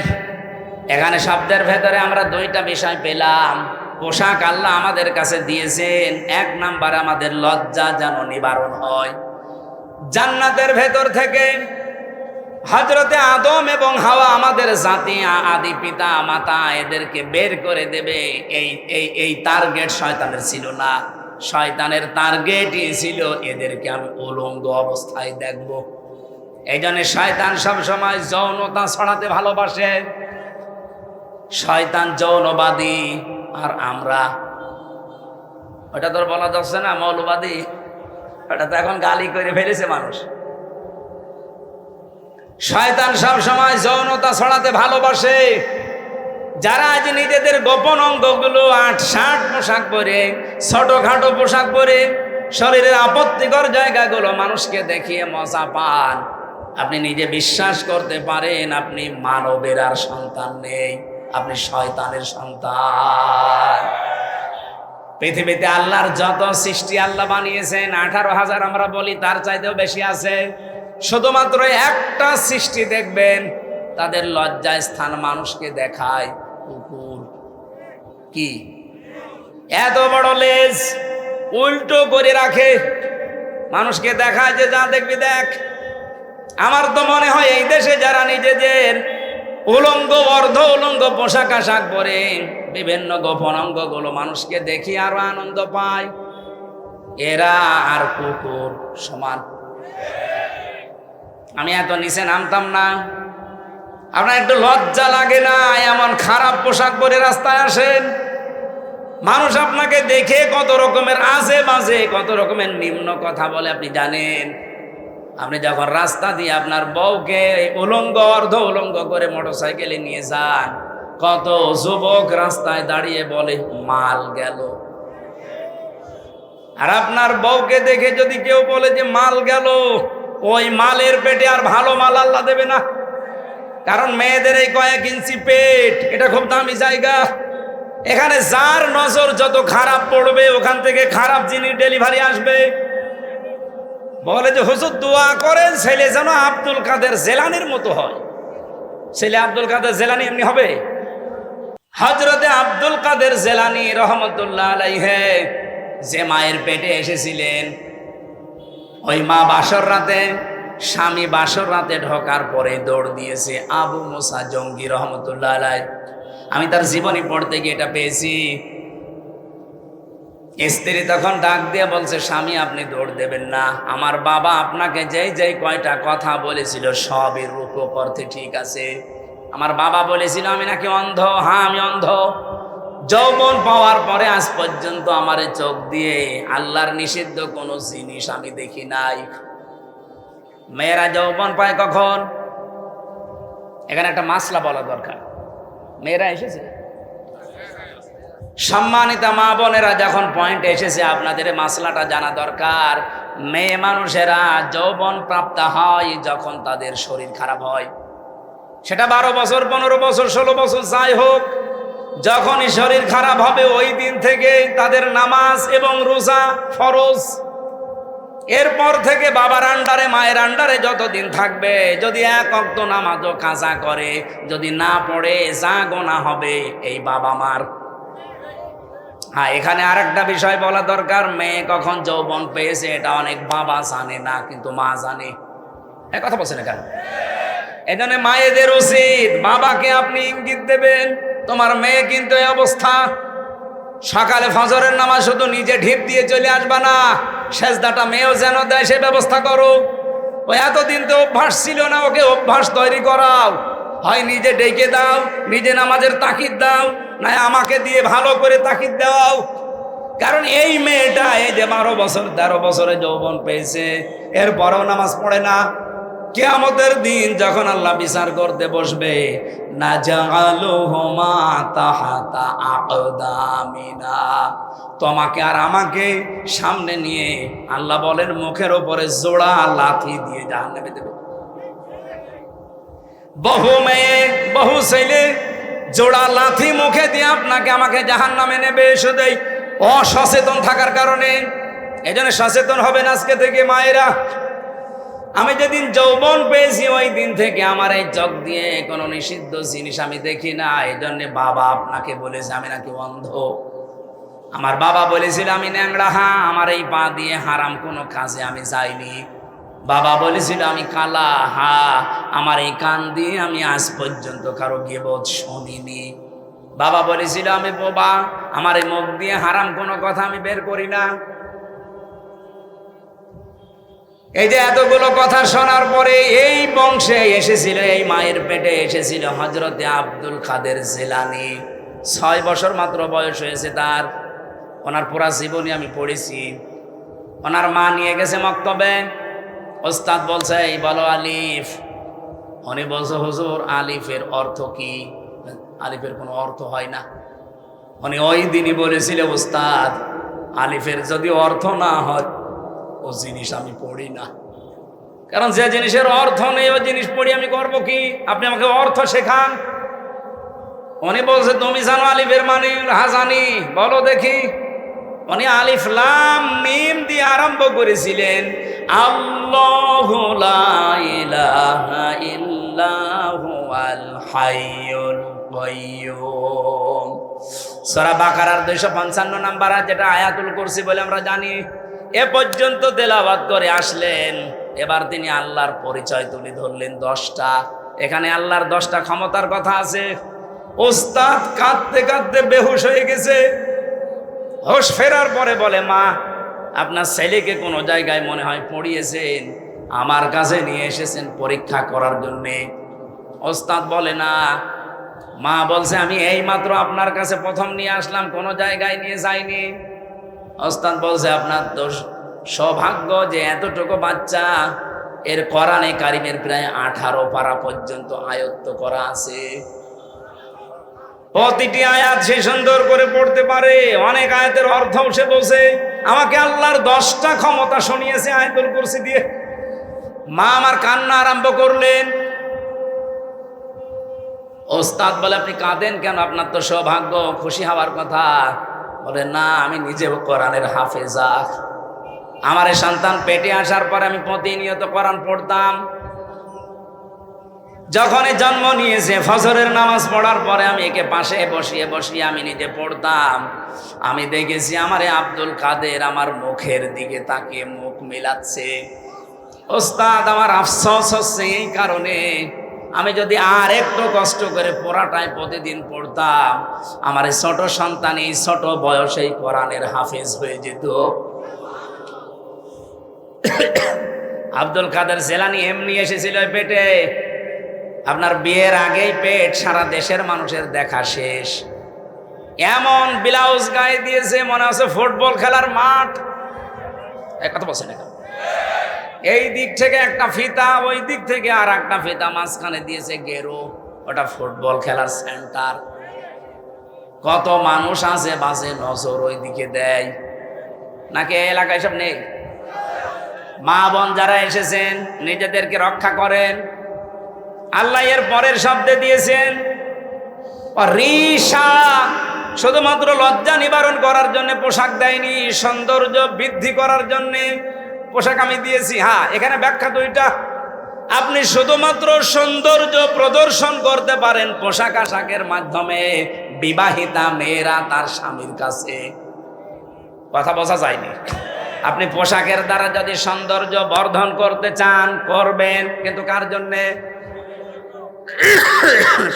এখানে শব্দের ভেতরে আমরা 2টা বিষয় পেলাম। পোশাক আল্লাহ আমাদের কাছে দিয়েছেন, 1 নাম্বার আমাদের লজ্জা যেন নিবারণ হয়। জান্নাতের ভেতর থেকে হযরতে আদম এবং হাওয়া, আমাদের জাতি, আদি পিতা মাতা, এদেরকে বের করে দেবে। এই টার্গেট শয়তানের ছিল না। শয়তানের টার্গেটই ছিল এদেরকে আমি উলঙ্গ অবস্থায় দেখব। এই জন্য শয়তান সবসময় যৌনতা ছড়াতে ভালোবাসে। শয়তান যৌনবাদী, আর আমরা, ওটা তোর বলা যাচ্ছে না মৌলবাদী, ওটা তো এখন গালি করে ফেলেছে মানুষ। শয়তান সবসময় যৌনতা ছড়াতে ভালোবাসে। যারা আজ নিজেদের গোপন অঙ্গগুলো 8-60 পোশাক পরে, ছোটখাটো পোশাক পরে, শরীরের আপত্তিকর জায়গাগুলো মানুষকে দেখিয়ে মজা পান, আপনি নিজে বিশ্বাস করতে পারেন আপনি মানবের আর সন্তান নেই, আপনি শয়তানের সন্তান। পৃথিবীতে আল্লাহর যত সৃষ্টি আল্লাহ বানিয়েছেন 18,000 আমরা বলি, তার চাইতেও বেশি আছে। শুধুমাত্র একটা সৃষ্টি দেখবেন তাদের লজ্জায় স্থান মানুষকে দেখায় কুকুর। কি এত বড় লেজ উল্টো করে রাখে, মানুষকে দেখায় যে যা দেখবি দেখ। আমার তো মনে হয় এই দেশে যারা নিজেদের উলঙ্গ অর্ধ উলঙ্গ পোশাক আশাক পরে বিভিন্ন গোপন অঙ্গগুলো মানুষকে দেখি আরো আনন্দ পায়। এরা আর কুকুর সমান। আমি এত নিচে নামতাম না। আপনার একটু লজ্জা লাগে না? এমন খারাপ পোশাক পরে রাস্তায় আসেন, মানুষ আপনাকে দেখে কত রকমের আজে বাজে, কত রকমের নিম্ন কথা বলে আপনি জানেন? আপনি যখন রাস্তা দিয়ে আপনার বউকে উলঙ্গ অর্ধ উলঙ্গ করে মোটরসাইকেলে নিয়ে যান, কত যুবক রাস্তায় দাঁড়িয়ে বলে মাল গেল। আর আপনার বউকে দেখে যদি কেউ বলে যে মাল গেল, ওই মালের পেটে আর ভালো মাল আল্লাহ দেবে না। কারণ মেয়েদের এই কয়েক ইঞ্চি পেট, এটা খুব দামি জায়গা। এখানে যার নজর যত খারাপ পড়বে, ওখান থেকে খারাপ জিনিস ডেলিভারি আসবে। বলে যে হুজুর দোয়া করেন ছেলে যেন আব্দুল কাদের জেলানির মতো হয়। ছেলে আব্দুল কাদের জেলানি এমনি হবে? হযরতে আব্দুল কাদের জেলানি রহমতুল্লাহ আলাইহি যে মায়ের পেটে এসেছিলেন, ওই মা বাসর রাতে, স্বামী বাসর রাতে ঢোকার পরে দৌড় দিয়েছে আবু মুসা জঙ্গি রহমতুল্লাহ আলাইহি। আমি তার জীবনী পড়তে গিয়ে এটা পেয়েছি। স্ত্রী তখন ডাক দিয়ে বলছে, স্বামী আপনি দৌড় দেবেন না, আমার বাবা আপনাকে যেই যেই কয়টা কথা বলেছিল সবই রূপক অর্থে ঠিক আছে। আমার বাবা বলেছিল আমি নাকি অন্ধ। হ্যাঁ আমি অন্ধ। যৌবন পাওয়ার পরে আজ পর্যন্ত আমার চোখ দিয়ে আল্লাহর নিষিদ্ধ কোনো জিনিস আমি দেখি নাই। মেয়েরা যৌবন পায় কখন? এখানে একটা মাসলা বলা দরকার। মেয়েরা এসেছে, সম্মানিত মা বোনেরা, যখন পয়েন্ট এসেছে আপনাদের মাসলাটা জানা দরকার। মেয়ে মানুষেরা যৌবন প্রাপ্ত হয় যখন তাদের শরীর খারাপ হয়। সেটা 12 বছর, 15 বছর, 16 বছর যাই হোক, যখনই শরীর খারাপ হবে ওই দিন থেকে তাদের নামাজ এবং রোজা ফরজ। এরপর থেকে বাবার আন্ডারে, মায়ের আন্ডারে যতদিন থাকবে, যদি এক ওয়াক্ত নামাজও কাজা করে, যদি না পড়ে, যা গোনা হবে এই বাবা মার। হ্যাঁ, এখানে আরেকটা বিষয় বলা দরকার। মেয়ে কখন যৌবন পেয়েছে এটা অনেক বাবা জানে না, কিন্তু মা জানে। এক কথা বলছেন কেন? এই জন্য মায়েদের উচিত বাবাকে আপনি ইঙ্গিত দেবেন, তোমার মেয়ে কিন্তু এই অবস্থা। সকালে ফজরের নামাজ শুধু নিজে ঢিপ দিয়ে চলে আসবা না, সেজদাটা মেয়েও যেন দেয় সে ব্যবস্থা করো। ও এতদিন তো অভ্যাস ছিল না, ওকে অভ্যাস তৈরি করাও। হয় নিজে ডেকে দাও, নিজে নামাজের তাকিদ দাও, না আমাকে দিয়ে ভালো করে তাকিদ দাও। কারণ এই মেয়েটা এই যে 12 বছর 13 বছরে যৌবন পেয়েছে, এরপরেও নামাজ পড়ে না। কিয়ামতের দিন যখন আল্লাহ বিচার করতে বসবে, নাজালুহুমা তাহাতা আকদামিনা, তোমাকে আর আমাকে সামনে নিয়ে আল্লাহ বলেন মুখের উপরে জোড়া লাথি দিয়ে জাহান্নামে দেবে। বহু মেয়ে, বহু ছেলে জোড়া লাথি মুখে দিয়ে আপনাকে আমাকে জাহান্নামে নেবে, শুধুই অসচেতন থাকার কারণে। এই জন্য সচেতন হবেন আজকে থেকে মায়েরা। আমি যেদিন যৌবন পেয়েছি ওই দিন থেকে আমার এই চোখ দিয়ে কোনো নিষিদ্ধ জিনিস আমি দেখি না। এই জন্যে বাবা আপনাকে বলেছে আমি নাকি অন্ধ। আমার বাবা বলেছিল আমি ন্যাংরা। হ্যাঁ, আমার এই পা দিয়ে হারাম কোনো কাজে আমি যাইনি। বাবা বলেছিল আমি কালা। হ্যাঁ, আমার এই কান দিয়ে আমি আজ পর্যন্ত কারো গীবত শুনিনি। বাবা বলেছিল আমি বোবা, আমার এই মুখ দিয়ে হারাম কোনো কথা আমি বের করি না। এই যে এতগুলো কথা শোনার পরে এই বংশে এসেছিল, এই মায়ের পেটে এসেছিল হযরতে আব্দুল কাদের জিলানী। 6 বছর মাত্র বয়স হয়েছে তার। ওনার পুরা জীবনী আমি পড়েছি। ওনার মা নিয়ে গেছে মক্তবে। ওস্তাদ বলছে এই বলো আলিফ। উনি বলছে হুজুর আলিফের অর্থ কি? আলিফের কোনো অর্থ হয় না। উনি ওই দিনই বলেছিল ওস্তাদ আলিফের যদি অর্থ না হয় ও জিনিস আমি পড়ি না। কারণ যে জিনিসের অর্থ নেই ওই জিনিস পড়ি আমি করব কি? আপনি আমাকে অর্থ শেখান। উনি বলছে তুমি জানো আলিফের মানে? হ্যাঁ জানি। বলো দেখি। উনি আলিফ লাম মিম দিয়ে আরম্ভ করেছিলেন আল্লাহু লা ইলাহা ইল্লাহু আল হাইয়ুল কাইয়্যুম। সূরা বাকারার 255 নাম্বার যেটা আয়াতুল কুরসি বলে আমরা জানি। এ পর্যন্ত তেলাওয়াত করে আসলেন। এবার তিনি আল্লাহর পরিচয় তুলে ধরলেন 10টা। এখানে আল্লাহর 10টা ক্ষমতার কথা আছে। ওস্তাদ কাঁদতে কাঁদতে বেহুশ হয়ে গেছে। হোশ ফেরার পরে বলে, মা আপনার ছেলেকে কোনো জায়গায় মনে হয় পড়িয়েছেন, আমার কাছে নিয়ে এসেছেন পরীক্ষা করার জন্যে। ওস্তাদ বলে, না। মা বলছে, আমি এইমাত্র আপনার কাছে প্রথম নিয়ে আসলাম, কোনো জায়গায় নিয়ে যাইনি। ওস্তাদ বলছে, আপনার তো সৌভাগ্য যে এতটুকু বাচ্চা, এর কোরআনে কারিমের প্রায় 18 পারা পর্যন্ত আয়ত্ত করা আছে। প্রতিটি আয়াত সে সুন্দর করে পড়তে পারে, অনেক আয়াতের অর্থও সে বোঝে। আমাকে আল্লাহর 10টা ক্ষমতা শুনিয়েছে আয়াতুল কুরসি দিয়ে। মা আমার কান্না আরম্ভ করলেন। ওস্তাদ বলে, আপনি কাঁদেন কেন? আপনার তো সৌভাগ্য, খুশি হওয়ার কথা। বলে, না, আমি নিজেও কোরআনের হাফেজা। আমার এই সন্তান পেটে আসার পরে আমি প্রতিনিয়ত কোরআন পড়তাম। যখনই জন্ম নিয়েছে ফজরের নামাজ পড়ার পরে আমি একে পাশে বসিয়ে বসিয়ে আমি নিজে পড়তাম। আমি দেখেছি আমার আব্দুল কাদের আমার মুখের দিকে তাকিয়ে মুখ মিলাচ্ছে। ওস্তাদ, আমার আফসোস হচ্ছে এই কারণে, আমি যদি আর একটু কষ্ট করে পড়াটাই প্রতিদিন পড়তাম, আমার এই ছোট সন্তান এই ছোট বয়সেই কোরআনের হাফেজ হয়ে যেত। আব্দুল কাদের জেলানী এমনি এসেছিল পেটে। আপনার বিয়ের আগেই পেট, সারা দেশের মানুষের দেখা শেষ। এমন ব্লাউজ গায়ে দিয়েছে মনে হচ্ছে ফুটবল খেলার মাঠ। কথা বলছেন, এই দিক থেকে একটা ফিতা, ওই দিক থেকে আর একটা ফিতা, মাঝখানে দিয়েছে গেরো, ওটা ফুটবল খেলার সেন্টার। কত মানুষ আছে বাসে, নজর ওই দিকে দেয় নাকি এলাকায় সব নেই? মা বোন যারা এসেছেন নিজেদেরকে রক্ষা করেন। আল্লাহ এর পরের শব্দে দিয়েছেন রিশা, শুধুমাত্র লজ্জা নিবারণ করার জন্য পোশাক দেয়নি, সৌন্দর্য বৃদ্ধি করার জন্য পোশাক আমি দিয়েছি। হ্যাঁ, এখানে ব্যাখ্যা দুইটা। আপনি শুধুমাত্র সৌন্দর্য প্রদর্শন করতে পারেন পোশাক আশাকের মাধ্যমে, বিবাহিতা মেয়েরা তার স্বামীর কাছে। কথা বোঝা যায়নি? আপনি পোশাকের দ্বারা যদি সৌন্দর্য বর্ধন করতে চান করবেন, কিন্তু কার জন্যে?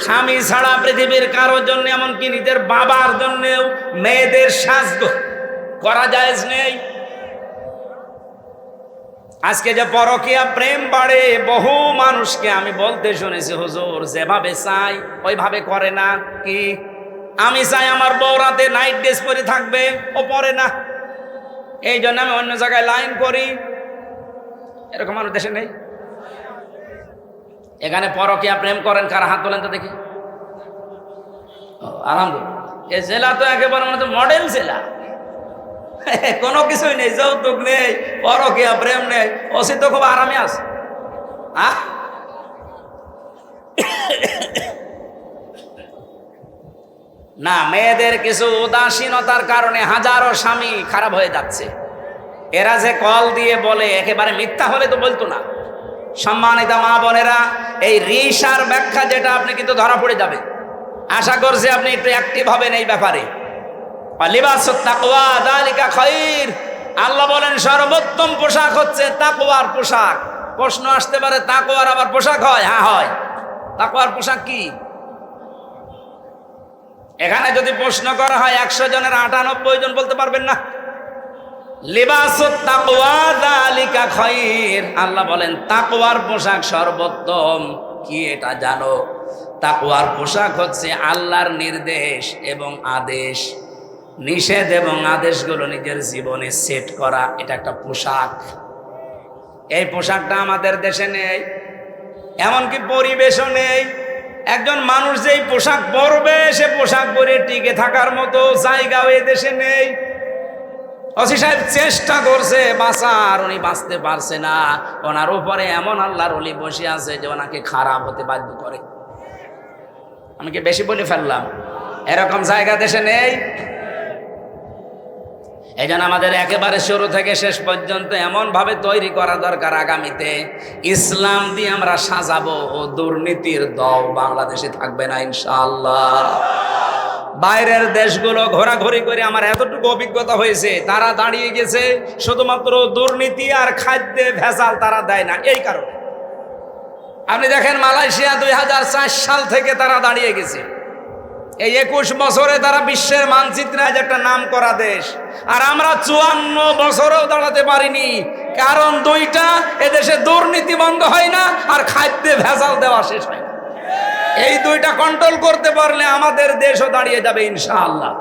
স্বামী ছাড়া পৃথিবীর কারোর জন্য, এমনকি নিজের বাবার জন্যেও মেয়েদের সাজ করা জায়েজ নেই। আজকে যে পরকীয়া প্রেম বাড়ে, বহু মানুষকে আমি বলতে শুনেছি, হুজুর যেভাবে চাই ওইভাবে করে না। কি আমি চাই আমার বউ রাতে নাইট ড্রেস পরে থাকবে, ও পরে না, এই জন্য আমি অন্য জায়গায় লাইন করি। এরকম মানুষ দেশে নেই? এখানে পরকীয়া প্রেম করেন কারা? হাত তোলেন তো দেখি। আলহামদুলিল্লাহ। এই জেলা তো একেবারে মানে মডেল জেলা, কোনো কিছুই নেই, যৌতুক নেই, পরকীয়া প্রেম নেই, ওসি তো খুব আরামে আছে। না, মেয়েদের কিছু উদাসীনতার কারণে হাজারো স্বামী খারাপ হয়ে যাচ্ছে। এরা যে কল দিয়ে বলে, একেবারে মিথ্যা হলে তো বলতো না। সম্মানিত মা বোনেরা, এই রিশার ব্যাখ্যা যেটা, আপনি কিন্তু ধরা পড়ে যাবে। আশা করছি আপনি একটু অ্যাক্টিভ হবেন এই ব্যাপারে। লিবাসুত তাকওয়া যালিকা খায়র। আল্লাহ বলেন সর্বোত্তম পোশাক হচ্ছে তাকওয়ার পোশাক। প্রশ্ন আসতে পারে, তাকওয়ার আবার পোশাক হয়? হ্যাঁ হয়। তাকওয়ার পোশাক কি? এখানে যদি প্রশ্ন করা হয় 100 জনের 98 জন বলতে পারবেন না। লিবাসুত তাকওয়া যালিকা খায়র। আল্লাহ বলেন তাকওয়ার পোশাক সর্বোত্তম। কি এটা জানো? তাকওয়ার পোশাক হচ্ছে আল্লাহর নির্দেশ এবং আদেশ, নিষেধ এবং আদেশগুলো নিজের জীবনে সেট করা, এটা একটা পোশাক। এই পোশাকটা আমাদের দেশে নেই, এমনকি পরিবেশও নেই। একজন মানুষ যেই পোশাক পরবে, সে পোশাক পরে টিকে থাকার মতো জায়গাও এই দেশে নেই। ওসি সাহেব চেষ্টা করছে বাঁচার, উনি বাঁচতে পারছে না। ওনার উপরে এমন আল্লাহর ওলি বসে আছে যে ওনাকে খারাপ হতে বাধ্য করে। আমি কি বেশি বলে ফেললাম? এরকম জায়গা দেশে নেই। এই জন্য আমাদের একেবারে শুরু থেকে শেষ পর্যন্ত এমনভাবে তৈরি করা দরকার, আগামীতে ইসলাম দিয়ে আমরা সাজাবো, ও দুর্নীতির দল বাংলাদেশে থাকবে না ইনশাআল্লাহ। বাইরের দেশগুলো ঘোরাঘুরি করে আমার এতটুকু অভিজ্ঞতা হয়েছে, তারা দাঁড়িয়ে গেছে শুধুমাত্র দুর্নীতি আর খাদ্যে ভেজাল তারা দেয় না, এই কারণে। আপনি দেখেন মালয়েশিয়া 2004 সাল থেকে তারা দাঁড়িয়ে গেছে। এই 21 বছরে তারা বিশ্বের মানচিত্রে আজ একটা নাম করা দেশ, আর আমরা 54 বছরেও দাঁড়াতে পারিনি। কারণ দুইটা, এদেশে দুর্নীতি বন্ধ হয় না আর খাদ্যে ভেজাল দেওয়া শেষ হয় না। এই দুইটা কন্ট্রোল করতে পারলে আমাদের দেশও দাঁড়িয়ে যাবে ইনশাআল্লাহ।